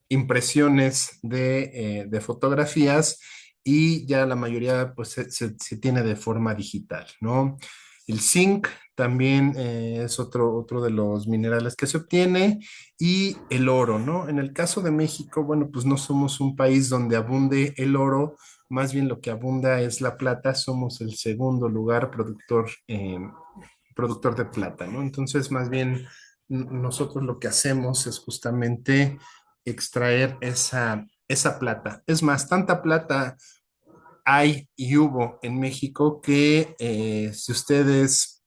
impresiones de fotografías y ya la mayoría pues se tiene de forma digital, ¿no? El zinc también es otro de los minerales que se obtiene y el oro, ¿no? En el caso de México, bueno, pues no somos un país donde abunde el oro, más bien lo que abunda es la plata, somos el segundo lugar productor de plata, ¿no? Entonces, más bien, nosotros lo que hacemos es justamente extraer esa plata. Es más, tanta plata hay y hubo en México que si ustedes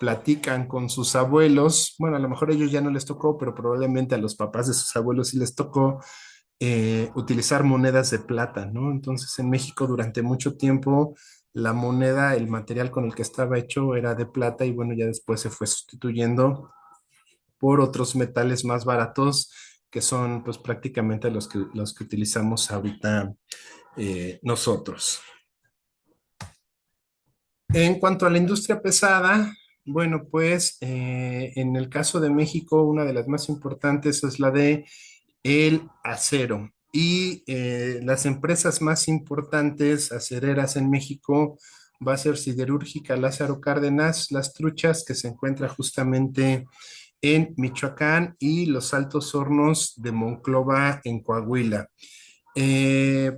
platican con sus abuelos, bueno, a lo mejor a ellos ya no les tocó, pero probablemente a los papás de sus abuelos sí les tocó utilizar monedas de plata, ¿no? Entonces en México durante mucho tiempo la moneda, el material con el que estaba hecho era de plata y bueno, ya después se fue sustituyendo por otros metales más baratos que son pues prácticamente los que utilizamos ahorita nosotros. En cuanto a la industria pesada, bueno, pues en el caso de México, una de las más importantes es la de el acero. Y las empresas más importantes acereras en México va a ser Siderúrgica Lázaro Cárdenas, Las Truchas, que se encuentra justamente en Michoacán, y los Altos Hornos de Monclova en Coahuila. Eh,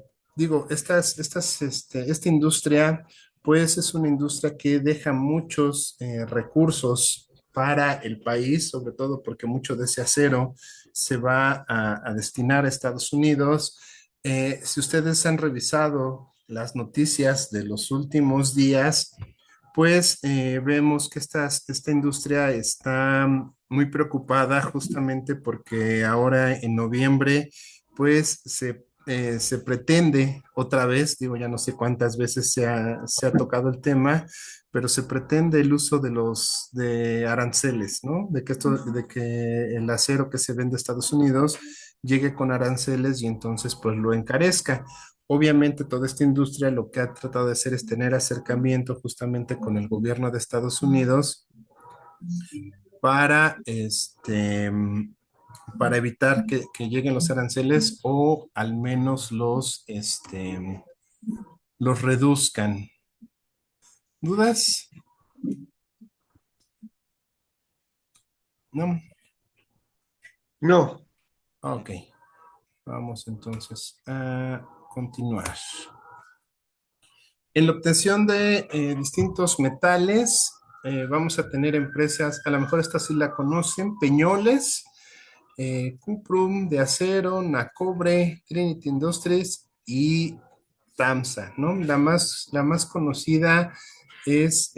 esta industria, pues es una industria que deja muchos recursos para el país, sobre todo porque mucho de ese acero se va a destinar a Estados Unidos. Si ustedes han revisado las noticias de los últimos días, pues vemos que esta industria está muy preocupada justamente porque ahora en noviembre, pues se pretende otra vez, digo, ya no sé cuántas veces se ha tocado el tema, pero se pretende el uso de aranceles, ¿no? De que el acero que se vende a Estados Unidos llegue con aranceles y entonces pues lo encarezca. Obviamente toda esta industria lo que ha tratado de hacer es tener acercamiento justamente con el gobierno de Estados Unidos para, para evitar que lleguen los aranceles o al menos los reduzcan. ¿Dudas? ¿No? No, Ok, vamos entonces a continuar. En la obtención de distintos metales, vamos a tener empresas, a lo mejor esta sí la conocen, Peñoles, Cuprum de acero, Nacobre, Trinity Industries y TAMSA, ¿no? La más conocida es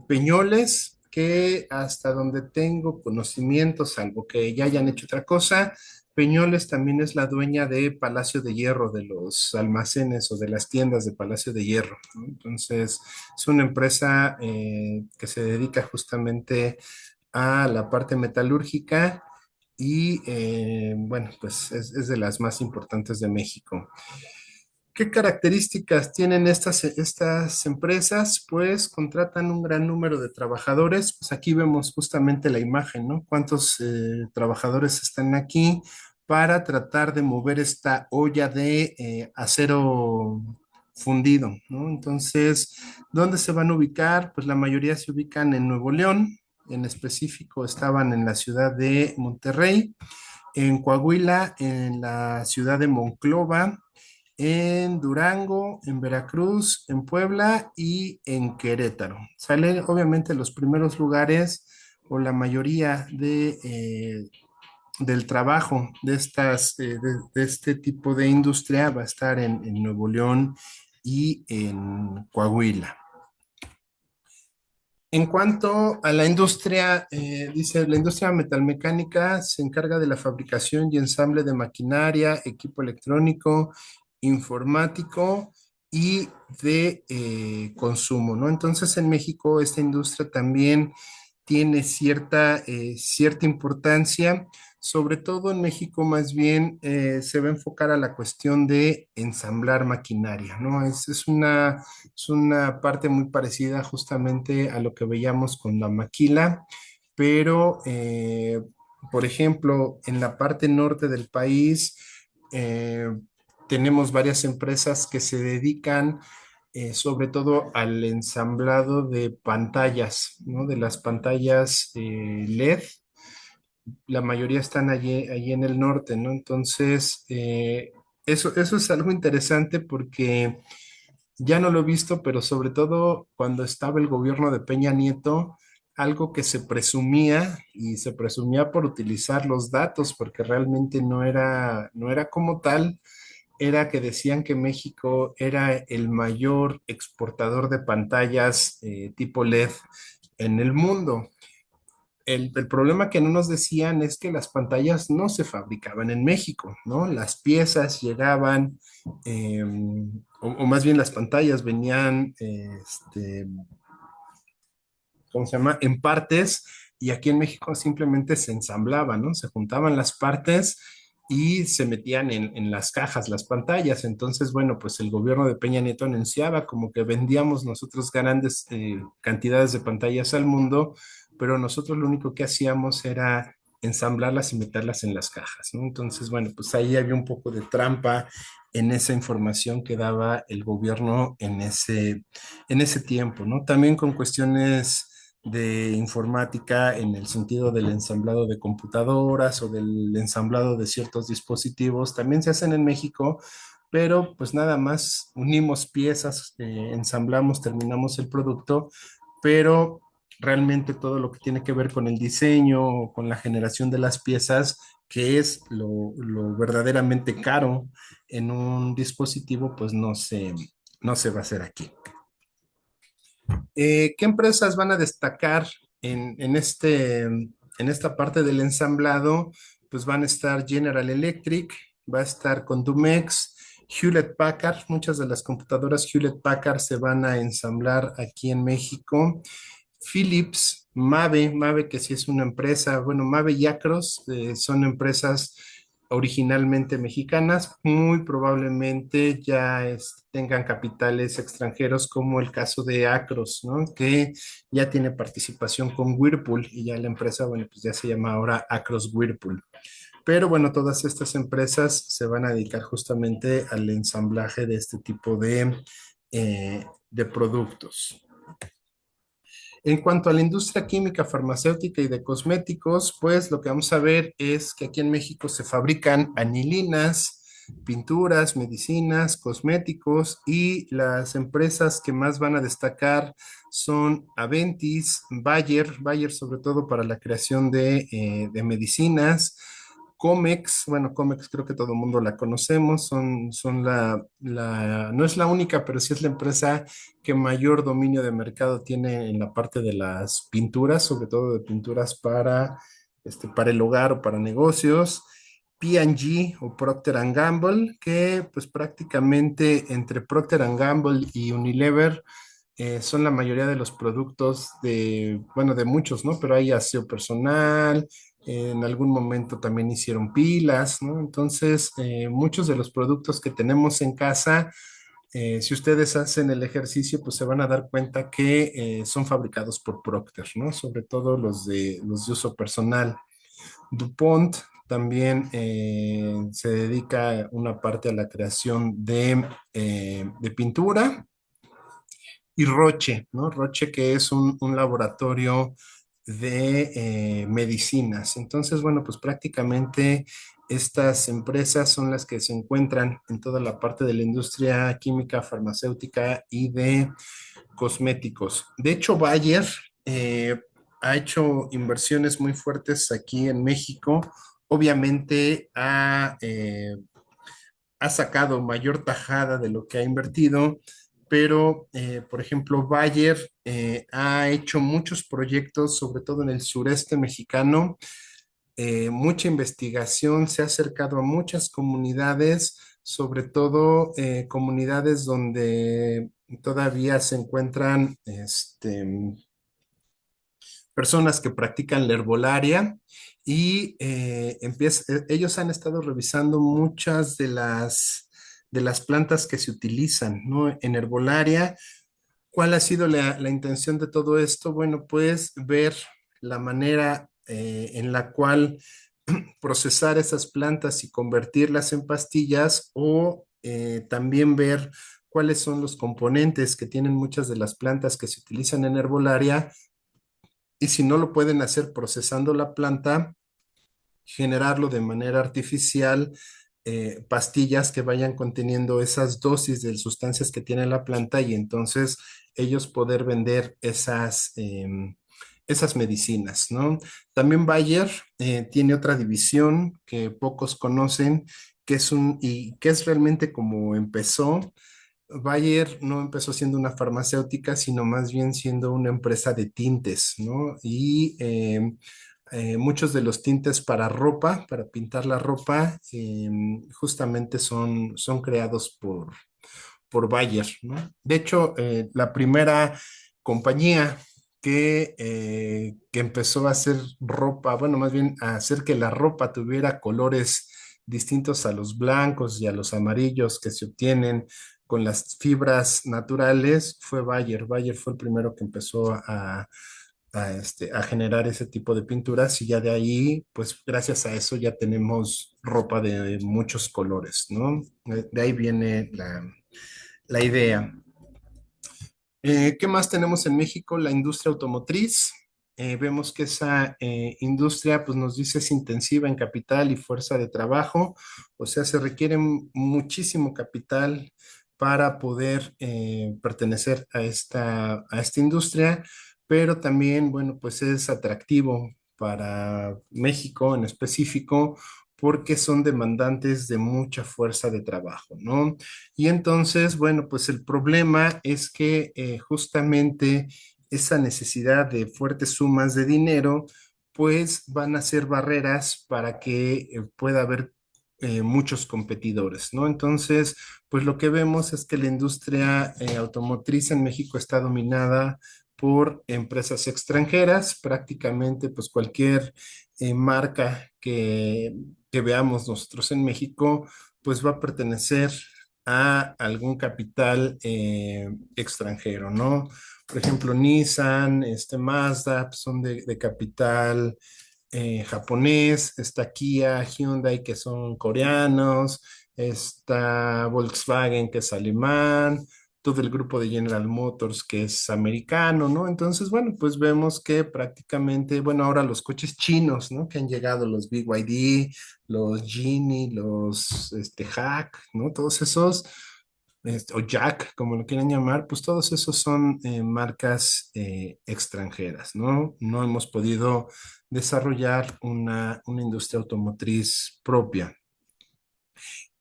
Peñoles, que hasta donde tengo conocimiento, salvo que ya hayan hecho otra cosa, Peñoles también es la dueña de Palacio de Hierro, de los almacenes o de las tiendas de Palacio de Hierro, ¿no? Entonces, es una empresa que se dedica justamente a la parte metalúrgica y bueno, pues es de las más importantes de México. ¿Qué características tienen estas empresas? Pues contratan un gran número de trabajadores. Pues aquí vemos justamente la imagen, ¿no? ¿Cuántos trabajadores están aquí para tratar de mover esta olla de acero fundido, ¿no? Entonces, ¿dónde se van a ubicar? Pues la mayoría se ubican en Nuevo León. En específico, estaban en la ciudad de Monterrey, en Coahuila, en la ciudad de Monclova, en Durango, en Veracruz, en Puebla y en Querétaro. Salen obviamente los primeros lugares o la mayoría del trabajo de este tipo de industria va a estar en Nuevo León y en Coahuila. En cuanto a la industria, dice, la industria metalmecánica se encarga de la fabricación y ensamble de maquinaria, equipo electrónico, informático y de consumo, ¿no? Entonces, en México, esta industria también tiene cierta importancia, sobre todo en México más bien se va a enfocar a la cuestión de ensamblar maquinaria, ¿no? Es una parte muy parecida justamente a lo que veíamos con la maquila, pero, por ejemplo, en la parte norte del país eh, tenemos varias empresas que se dedican sobre todo al ensamblado de pantallas, ¿no? De las pantallas LED, la mayoría están allí en el norte, ¿no? Entonces, eso es algo interesante porque ya no lo he visto, pero sobre todo cuando estaba el gobierno de Peña Nieto, algo que se presumía y se presumía por utilizar los datos, porque realmente no era como tal, era que decían que México era el mayor exportador de pantallas tipo LED en el mundo. El problema que no nos decían es que las pantallas no se fabricaban en México, ¿no? Las piezas llegaban, o más bien las pantallas venían, ¿cómo se llama? En partes, y aquí en México simplemente se ensamblaban, ¿no? Se juntaban las partes y se metían en las cajas, las pantallas. Entonces, bueno, pues el gobierno de Peña Nieto anunciaba como que vendíamos nosotros grandes cantidades de pantallas al mundo, pero nosotros lo único que hacíamos era ensamblarlas y meterlas en las cajas, ¿no? Entonces, bueno, pues ahí había un poco de trampa en esa información que daba el gobierno en ese tiempo, ¿no? También con cuestiones de informática en el sentido del ensamblado de computadoras o del ensamblado de ciertos dispositivos, también se hacen en México, pero pues nada más unimos piezas, ensamblamos, terminamos el producto, pero realmente todo lo que tiene que ver con el diseño o con la generación de las piezas, que es lo verdaderamente caro en un dispositivo, pues no se va a hacer aquí. ¿Qué empresas van a destacar en esta parte del ensamblado? Pues van a estar General Electric, va a estar Condumex, Hewlett Packard. Muchas de las computadoras Hewlett Packard se van a ensamblar aquí en México. Philips, Mave que sí es una empresa, bueno, Mave y Acros son empresas originalmente mexicanas, muy probablemente ya tengan capitales extranjeros, como el caso de Acros, ¿no? Que ya tiene participación con Whirlpool y ya la empresa, bueno, pues ya se llama ahora Acros Whirlpool. Pero bueno, todas estas empresas se van a dedicar justamente al ensamblaje de este tipo de productos. En cuanto a la industria química, farmacéutica y de cosméticos, pues lo que vamos a ver es que aquí en México se fabrican anilinas, pinturas, medicinas, cosméticos, y las empresas que más van a destacar son Aventis, Bayer sobre todo para la creación de medicinas. Comex, bueno, Comex creo que todo el mundo la conocemos, son no es la única, pero sí es la empresa que mayor dominio de mercado tiene en la parte de las pinturas, sobre todo de pinturas para el hogar o para negocios. P&G o Procter and Gamble, que pues prácticamente entre Procter and Gamble y Unilever son la mayoría de los productos bueno, de muchos, ¿no? Pero hay aseo personal, en algún momento también hicieron pilas, ¿no? Entonces, muchos de los productos que tenemos en casa, si ustedes hacen el ejercicio, pues se van a dar cuenta que son fabricados por Procter, ¿no? Sobre todo los de uso personal. DuPont también se dedica una parte a la creación de pintura. Y Roche, ¿no? Roche, que es un laboratorio de medicinas. Entonces, bueno, pues prácticamente estas empresas son las que se encuentran en toda la parte de la industria química, farmacéutica y de cosméticos. De hecho, Bayer eh, ha hecho inversiones muy fuertes aquí en México. Obviamente ha sacado mayor tajada de lo que ha invertido, pero, por ejemplo, Bayer ha hecho muchos proyectos, sobre todo en el sureste mexicano, mucha investigación, se ha acercado a muchas comunidades, sobre todo comunidades donde todavía se encuentran personas que practican la herbolaria y ellos han estado revisando muchas de las plantas que se utilizan, ¿no? En herbolaria. ¿Cuál ha sido la intención de todo esto? Bueno, pues ver la manera en la cual procesar esas plantas y convertirlas en pastillas o también ver cuáles son los componentes que tienen muchas de las plantas que se utilizan en herbolaria y si no lo pueden hacer procesando la planta, generarlo de manera artificial, pastillas que vayan conteniendo esas dosis de sustancias que tiene la planta y entonces ellos poder vender esas medicinas, ¿no? También Bayer tiene otra división que pocos conocen, y que es realmente como empezó. Bayer no empezó siendo una farmacéutica, sino más bien siendo una empresa de tintes, ¿no? Y muchos de los tintes para ropa, para pintar la ropa, justamente son creados por Bayer, ¿no? De hecho, la primera compañía que empezó a hacer ropa, bueno, más bien a hacer que la ropa tuviera colores distintos a los blancos y a los amarillos que se obtienen con las fibras naturales, fue Bayer. Bayer fue el primero que empezó a generar ese tipo de pinturas y ya de ahí, pues gracias a eso ya tenemos ropa de muchos colores, ¿no? De ahí viene la idea. ¿Qué más tenemos en México? La industria automotriz. Vemos que esa industria, pues nos dice, es intensiva en capital y fuerza de trabajo, o sea, se requiere muchísimo capital para poder pertenecer a esta industria, pero también, bueno, pues es atractivo para México en específico porque son demandantes de mucha fuerza de trabajo, ¿no? Y entonces, bueno, pues el problema es que justamente esa necesidad de fuertes sumas de dinero, pues van a ser barreras para que pueda haber muchos competidores, ¿no? Entonces, pues lo que vemos es que la industria automotriz en México está dominada por empresas extranjeras, prácticamente pues cualquier marca que veamos nosotros en México, pues va a pertenecer a algún capital extranjero, ¿no? Por ejemplo, Nissan, Mazda, pues, son de capital japonés, está Kia, Hyundai, que son coreanos, está Volkswagen, que es alemán, todo el grupo de General Motors, que es americano, ¿no? Entonces, bueno, pues vemos que prácticamente, bueno, ahora los coches chinos, ¿no? Que han llegado los BYD, los Genie, los Hack, ¿no? Todos esos, o Jack, como lo quieran llamar, pues todos esos son marcas extranjeras, ¿no? No hemos podido desarrollar una industria automotriz propia.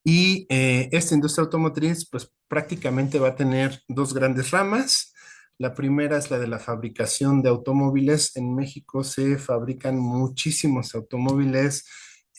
Y esta industria automotriz, pues prácticamente va a tener dos grandes ramas. La primera es la de la fabricación de automóviles. En México se fabrican muchísimos automóviles,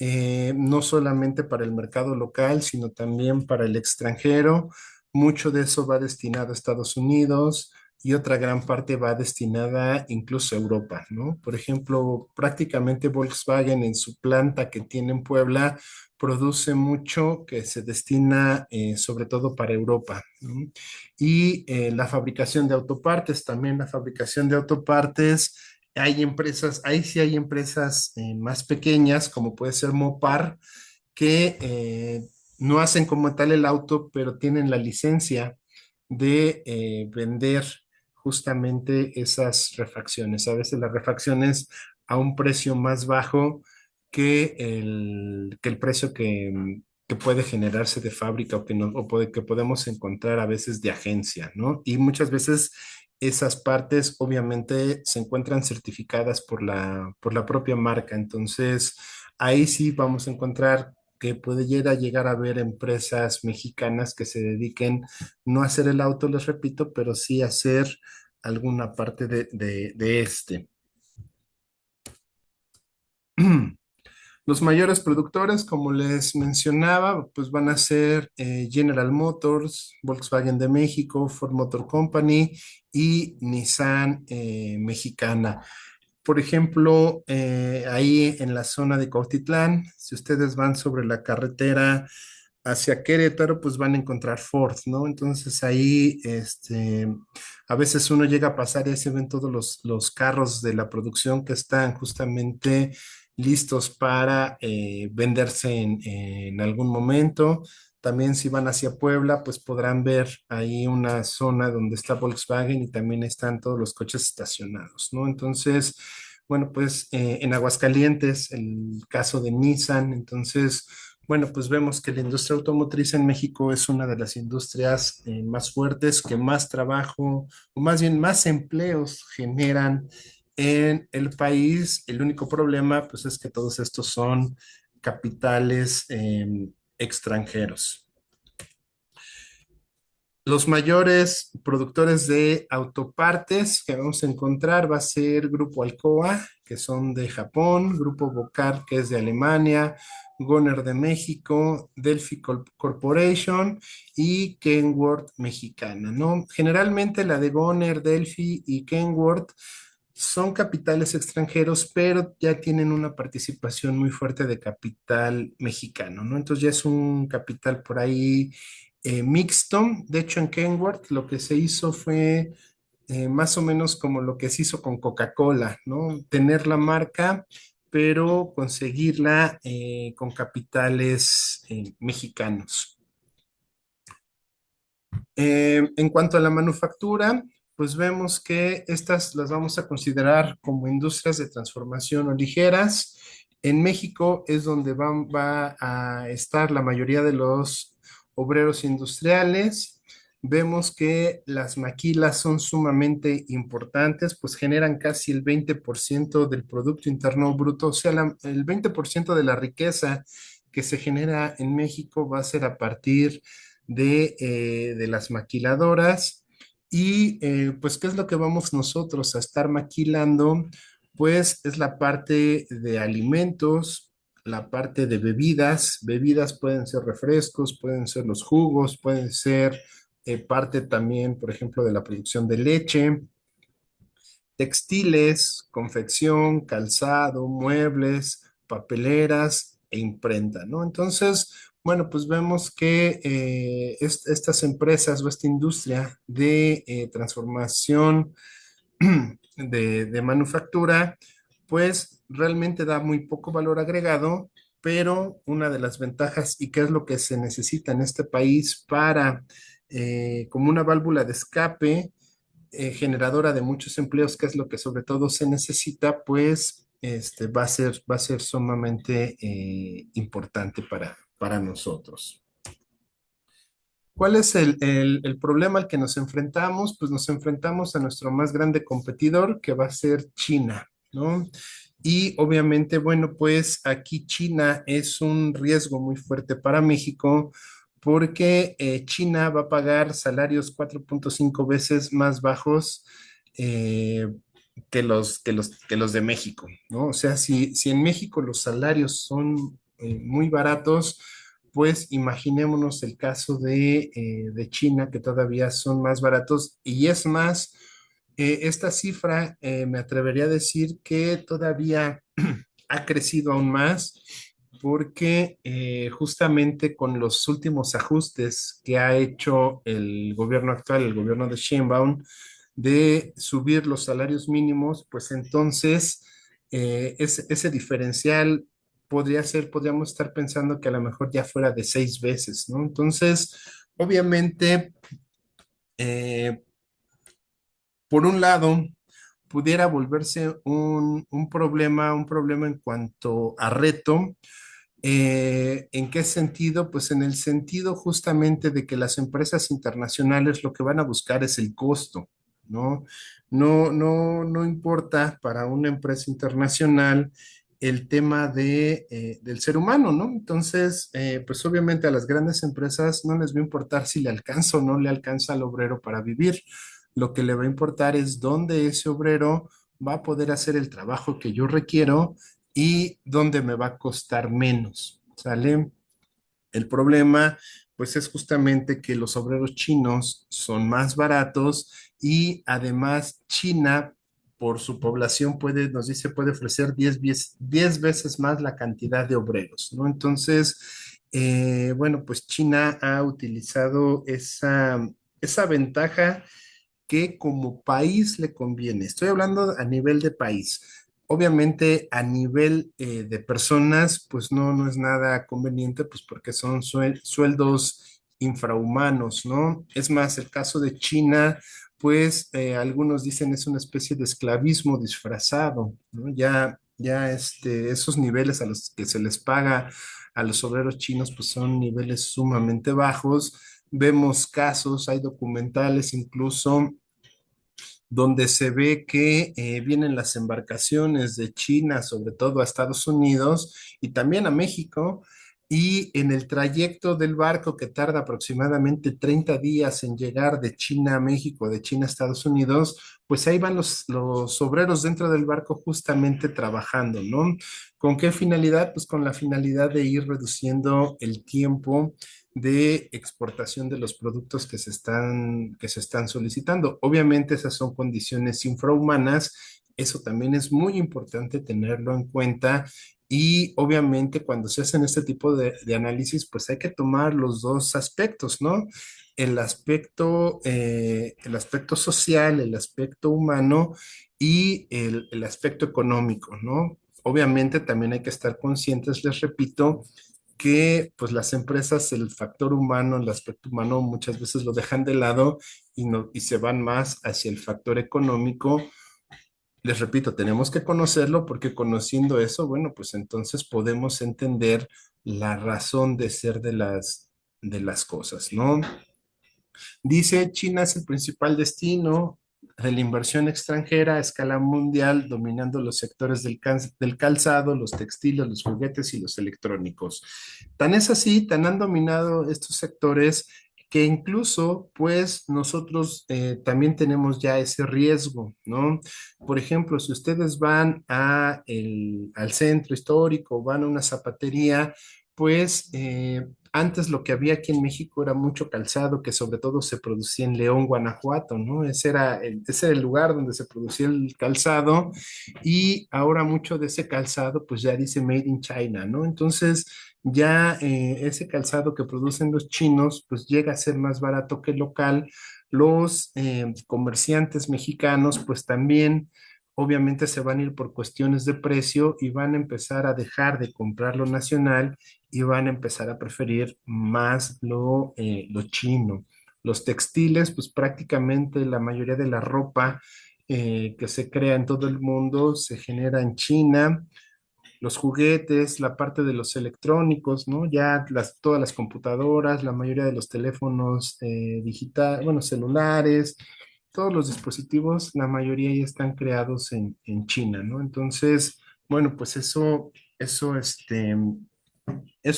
no solamente para el mercado local, sino también para el extranjero. Mucho de eso va destinado a Estados Unidos y otra gran parte va destinada incluso a Europa, ¿no? Por ejemplo, prácticamente Volkswagen en su planta que tiene en Puebla produce mucho que se destina sobre todo para Europa, ¿no? Y la fabricación de autopartes, también la fabricación de autopartes, hay empresas, ahí sí hay empresas más pequeñas, como puede ser Mopar, que no hacen como tal el auto, pero tienen la licencia de vender justamente esas refacciones. A veces las refacciones a un precio más bajo que el precio que puede generarse de fábrica o que podemos encontrar a veces de agencia, ¿no? Y muchas veces esas partes obviamente se encuentran certificadas por la propia marca. Entonces, ahí sí vamos a encontrar que puede llegar a haber empresas mexicanas que se dediquen no a hacer el auto, les repito, pero sí a hacer alguna parte de este. Los mayores productores, como les mencionaba, pues van a ser General Motors, Volkswagen de México, Ford Motor Company y Nissan mexicana. por ejemplo, ahí en la zona de Cuautitlán, si ustedes van sobre la carretera hacia Querétaro, pues van a encontrar Ford, ¿no? Entonces ahí, a veces uno llega a pasar y ahí se ven todos los carros de la producción que están justamente listos para venderse en algún momento. También si van hacia Puebla, pues podrán ver ahí una zona donde está Volkswagen y también están todos los coches estacionados, ¿no? Entonces, bueno, pues en Aguascalientes, el caso de Nissan, entonces, bueno, pues vemos que la industria automotriz en México es una de las industrias más fuertes, que más trabajo, o más bien más empleos generan en el país. El único problema, pues, es que todos estos son capitales extranjeros. Los mayores productores de autopartes que vamos a encontrar va a ser Grupo Alcoa, que son de Japón, Grupo Bocar, que es de Alemania, Goner de México, Delphi Corporation y Kenworth mexicana, ¿no? Generalmente la de Goner, Delphi y Kenworth son capitales extranjeros, pero ya tienen una participación muy fuerte de capital mexicano, ¿no? Entonces ya es un capital por ahí mixto. De hecho, en Kenworth lo que se hizo fue más o menos como lo que se hizo con Coca-Cola, ¿no? Tener la marca, pero conseguirla con capitales mexicanos. En cuanto a la manufactura, pues vemos que estas las vamos a considerar como industrias de transformación o ligeras. En México es donde va a estar la mayoría de los obreros industriales. Vemos que las maquilas son sumamente importantes, pues generan casi el 20% del Producto Interno Bruto, o sea, el 20% de la riqueza que se genera en México va a ser a partir de las maquiladoras. Y pues, ¿qué es lo que vamos nosotros a estar maquilando? Pues es la parte de alimentos, la parte de bebidas. Bebidas pueden ser refrescos, pueden ser los jugos, pueden ser parte también, por ejemplo, de la producción de leche, textiles, confección, calzado, muebles, papeleras e imprenta, ¿no? Entonces, bueno, pues vemos que estas empresas o esta industria de transformación de manufactura, pues realmente da muy poco valor agregado, pero una de las ventajas y qué es lo que se necesita en este país para, como una válvula de escape, generadora de muchos empleos, que es lo que sobre todo se necesita, pues va a ser sumamente importante para nosotros. ¿Cuál es el problema al que nos enfrentamos? Pues nos enfrentamos a nuestro más grande competidor, que va a ser China, ¿no? Y obviamente, bueno, pues aquí China es un riesgo muy fuerte para México porque China va a pagar salarios 4.5 veces más bajos eh, que los de México, ¿no? O sea, si en México los salarios son muy baratos, pues imaginémonos el caso de China, que todavía son más baratos. Y es más, esta cifra me atrevería a decir que todavía ha crecido aún más porque justamente con los últimos ajustes que ha hecho el gobierno actual, el gobierno de Sheinbaum, de subir los salarios mínimos, pues entonces ese diferencial podríamos estar pensando que a lo mejor ya fuera de 6 veces, ¿no? Entonces, obviamente, eh, por un lado, pudiera volverse un problema en cuanto a reto. ¿En qué sentido? Pues en el sentido justamente de que las empresas internacionales lo que van a buscar es el costo, ¿no? No importa para una empresa internacional el tema del ser humano, ¿no? Entonces, pues obviamente a las grandes empresas no les va a importar si le alcanza o no le alcanza al obrero para vivir. Lo que le va a importar es dónde ese obrero va a poder hacer el trabajo que yo requiero y dónde me va a costar menos, ¿sale? El problema, pues es justamente que los obreros chinos son más baratos y además China por su población puede, nos dice, puede ofrecer 10 veces más la cantidad de obreros, ¿no? Entonces, bueno, pues China ha utilizado esa ventaja que como país le conviene. Estoy hablando a nivel de país. Obviamente a nivel de personas, pues no es nada conveniente, pues porque son sueldos infrahumanos, ¿no? Es más, el caso de China, pues algunos dicen es una especie de esclavismo disfrazado, ¿no? Esos niveles a los que se les paga a los obreros chinos, pues son niveles sumamente bajos. Vemos casos, hay documentales incluso donde se ve que vienen las embarcaciones de China, sobre todo a Estados Unidos y también a México, y en el trayecto del barco que tarda aproximadamente 30 días en llegar de China a México, de China a Estados Unidos, pues ahí van los obreros dentro del barco justamente trabajando, ¿no? ¿Con qué finalidad? Pues con la finalidad de ir reduciendo el tiempo de exportación de los productos que se están solicitando. Obviamente esas son condiciones infrahumanas, eso también es muy importante tenerlo en cuenta y obviamente cuando se hacen este tipo de análisis, pues hay que tomar los dos aspectos, ¿no? El aspecto social, el aspecto humano y el aspecto económico, ¿no? Obviamente también hay que estar conscientes, les repito, que pues las empresas, el factor humano, el aspecto humano muchas veces lo dejan de lado y se van más hacia el factor económico. Les repito, tenemos que conocerlo porque conociendo eso, bueno, pues entonces podemos entender la razón de ser de las cosas, ¿no? Dice, China es el principal destino de la inversión extranjera a escala mundial, dominando los sectores del calzado, los textiles, los juguetes y los electrónicos. Tan es así, tan han dominado estos sectores que incluso, pues, nosotros también tenemos ya ese riesgo, ¿no? Por ejemplo, si ustedes van al centro histórico, van a una zapatería, pues antes lo que había aquí en México era mucho calzado que sobre todo se producía en León, Guanajuato, ¿no? Ese era el lugar donde se producía el calzado y ahora mucho de ese calzado pues ya dice Made in China, ¿no? Entonces ya ese calzado que producen los chinos pues llega a ser más barato que el local. Los comerciantes mexicanos pues también obviamente se van a ir por cuestiones de precio y van a empezar a dejar de comprar lo nacional y van a empezar a preferir más lo chino. Los textiles, pues prácticamente la mayoría de la ropa que se crea en todo el mundo se genera en China. Los juguetes, la parte de los electrónicos, ¿no? Todas las computadoras, la mayoría de los teléfonos digitales, bueno, celulares, todos los dispositivos, la mayoría ya están creados en China, ¿no? Entonces, bueno, pues eso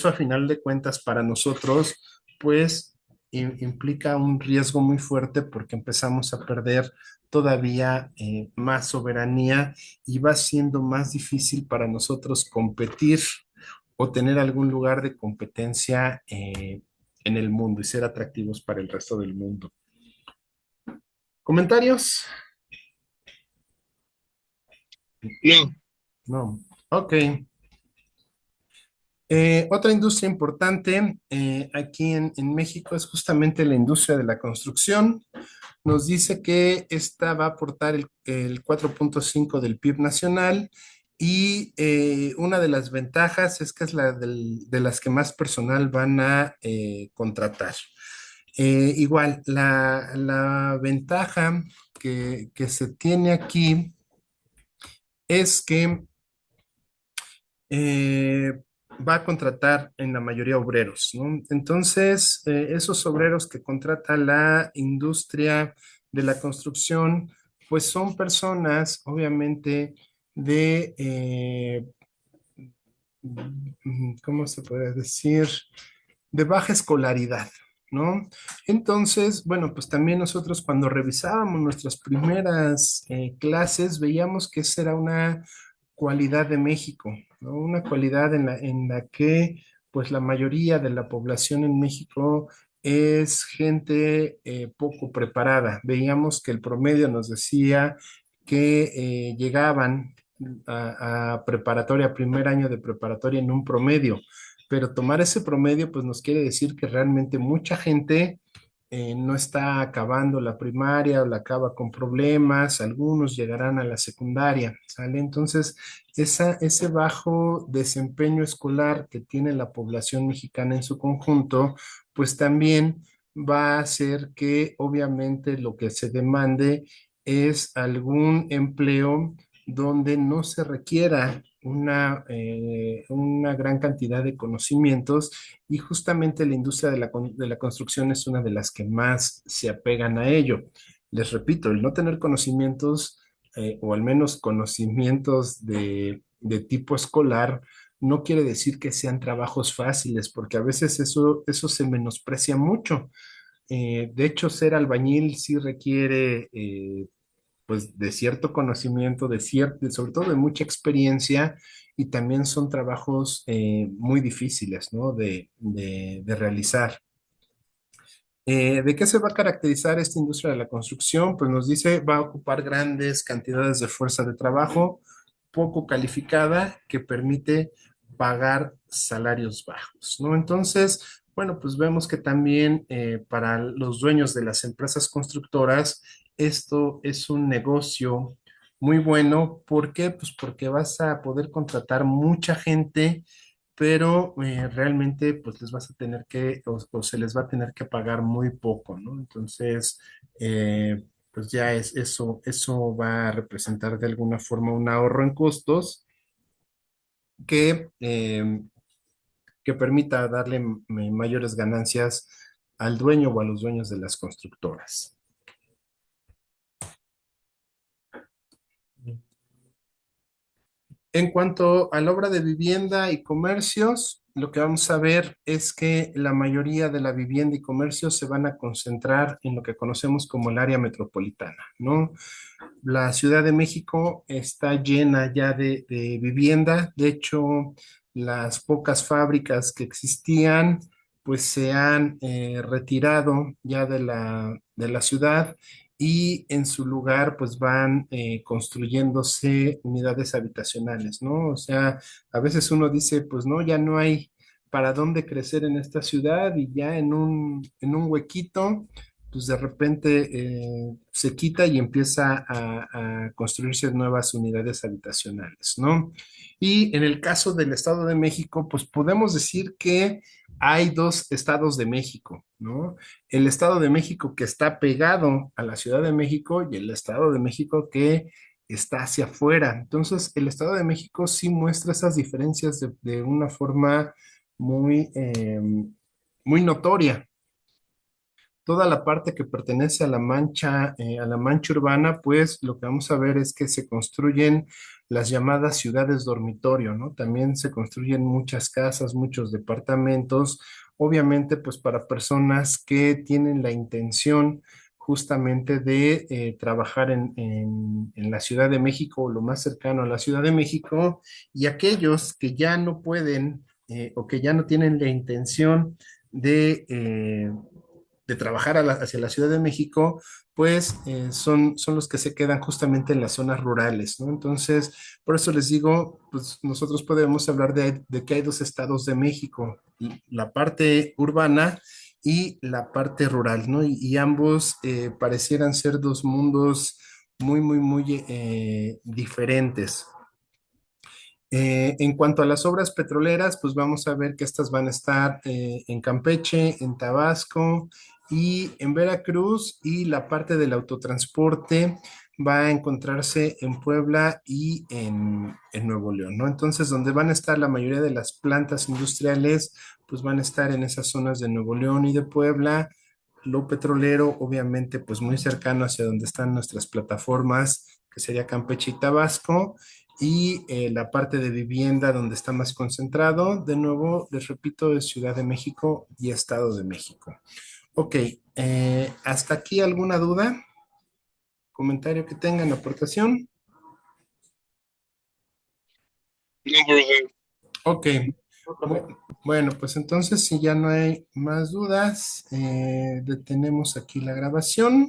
a final de cuentas para nosotros, pues implica un riesgo muy fuerte porque empezamos a perder todavía más soberanía y va siendo más difícil para nosotros competir o tener algún lugar de competencia en el mundo y ser atractivos para el resto del mundo. ¿Comentarios? No, No. Ok. Otra industria importante aquí en México es justamente la industria de la construcción. Nos dice que esta va a aportar el 4.5 del PIB nacional y una de las ventajas es que es de las que más personal van a contratar. Igual, la ventaja que se tiene aquí es que eh, va a contratar en la mayoría obreros, ¿no? Entonces, esos obreros que contrata la industria de la construcción, pues son personas, obviamente, ¿cómo se puede decir? De baja escolaridad, ¿no? Entonces, bueno, pues también nosotros cuando revisábamos nuestras primeras clases, veíamos que esa era una cualidad de México, ¿no? Una cualidad en la que pues la mayoría de la población en México es gente poco preparada. Veíamos que el promedio nos decía que llegaban a preparatoria, primer año de preparatoria en un promedio, pero tomar ese promedio pues nos quiere decir que realmente mucha gente no está acabando la primaria o la acaba con problemas, algunos llegarán a la secundaria, ¿sale? Entonces, ese bajo desempeño escolar que tiene la población mexicana en su conjunto, pues también va a hacer que obviamente lo que se demande es algún empleo donde no se requiera una gran cantidad de conocimientos y justamente la industria de la construcción es una de las que más se apegan a ello. Les repito, el no tener conocimientos o al menos conocimientos de tipo escolar no quiere decir que sean trabajos fáciles, porque a veces eso se menosprecia mucho. De hecho, ser albañil sí requiere pues de cierto conocimiento, sobre todo de mucha experiencia, y también son trabajos muy difíciles, ¿no? De realizar. ¿De qué se va a caracterizar esta industria de la construcción? Pues nos dice, va a ocupar grandes cantidades de fuerza de trabajo poco calificada que permite pagar salarios bajos, ¿no? Entonces, bueno, pues vemos que también para los dueños de las empresas constructoras, esto es un negocio muy bueno. ¿Por qué? Pues porque vas a poder contratar mucha gente pero realmente pues les vas a tener o se les va a tener que pagar muy poco, ¿no? Entonces, pues ya eso va a representar de alguna forma un ahorro en costos que, que permita darle mayores ganancias al dueño o a los dueños de las constructoras. En cuanto a la obra de vivienda y comercios, lo que vamos a ver es que la mayoría de la vivienda y comercios se van a concentrar en lo que conocemos como el área metropolitana, ¿no? La Ciudad de México está llena ya de vivienda. De hecho, las pocas fábricas que existían, pues se han retirado ya de la ciudad y en su lugar, pues van construyéndose unidades habitacionales, ¿no? O sea, a veces uno dice, pues no, ya no hay para dónde crecer en esta ciudad y ya en un huequito pues de repente se quita y empieza a construirse nuevas unidades habitacionales, ¿no? Y en el caso del Estado de México, pues podemos decir que hay dos estados de México, ¿no? El Estado de México que está pegado a la Ciudad de México y el Estado de México que está hacia afuera. Entonces, el Estado de México sí muestra esas diferencias de una forma muy, muy notoria. Toda la parte que pertenece a la mancha urbana, pues lo que vamos a ver es que se construyen las llamadas ciudades dormitorio, ¿no? También se construyen muchas casas, muchos departamentos, obviamente pues para personas que tienen la intención justamente de trabajar en la Ciudad de México o lo más cercano a la Ciudad de México, y aquellos que ya no pueden o que ya no tienen la intención de de trabajar hacia la Ciudad de México, pues son los que se quedan justamente en las zonas rurales, ¿no? Entonces, por eso les digo, pues nosotros podemos hablar de que hay dos estados de México, la parte urbana y la parte rural, ¿no? Y ambos parecieran ser dos mundos muy diferentes. En cuanto a las obras petroleras, pues vamos a ver que estas van a estar en Campeche, en Tabasco y en Veracruz, y la parte del autotransporte va a encontrarse en Puebla y en Nuevo León, ¿no? Entonces, donde van a estar la mayoría de las plantas industriales, pues van a estar en esas zonas de Nuevo León y de Puebla. Lo petrolero, obviamente, pues muy cercano hacia donde están nuestras plataformas, que sería Campeche y Tabasco, y la parte de vivienda donde está más concentrado, de nuevo, les repito, es Ciudad de México y Estado de México. Ok, ¿hasta aquí alguna duda? ¿Comentario que tengan, aportación? No, profe. Ok, bueno, pues entonces si ya no hay más dudas, detenemos aquí la grabación.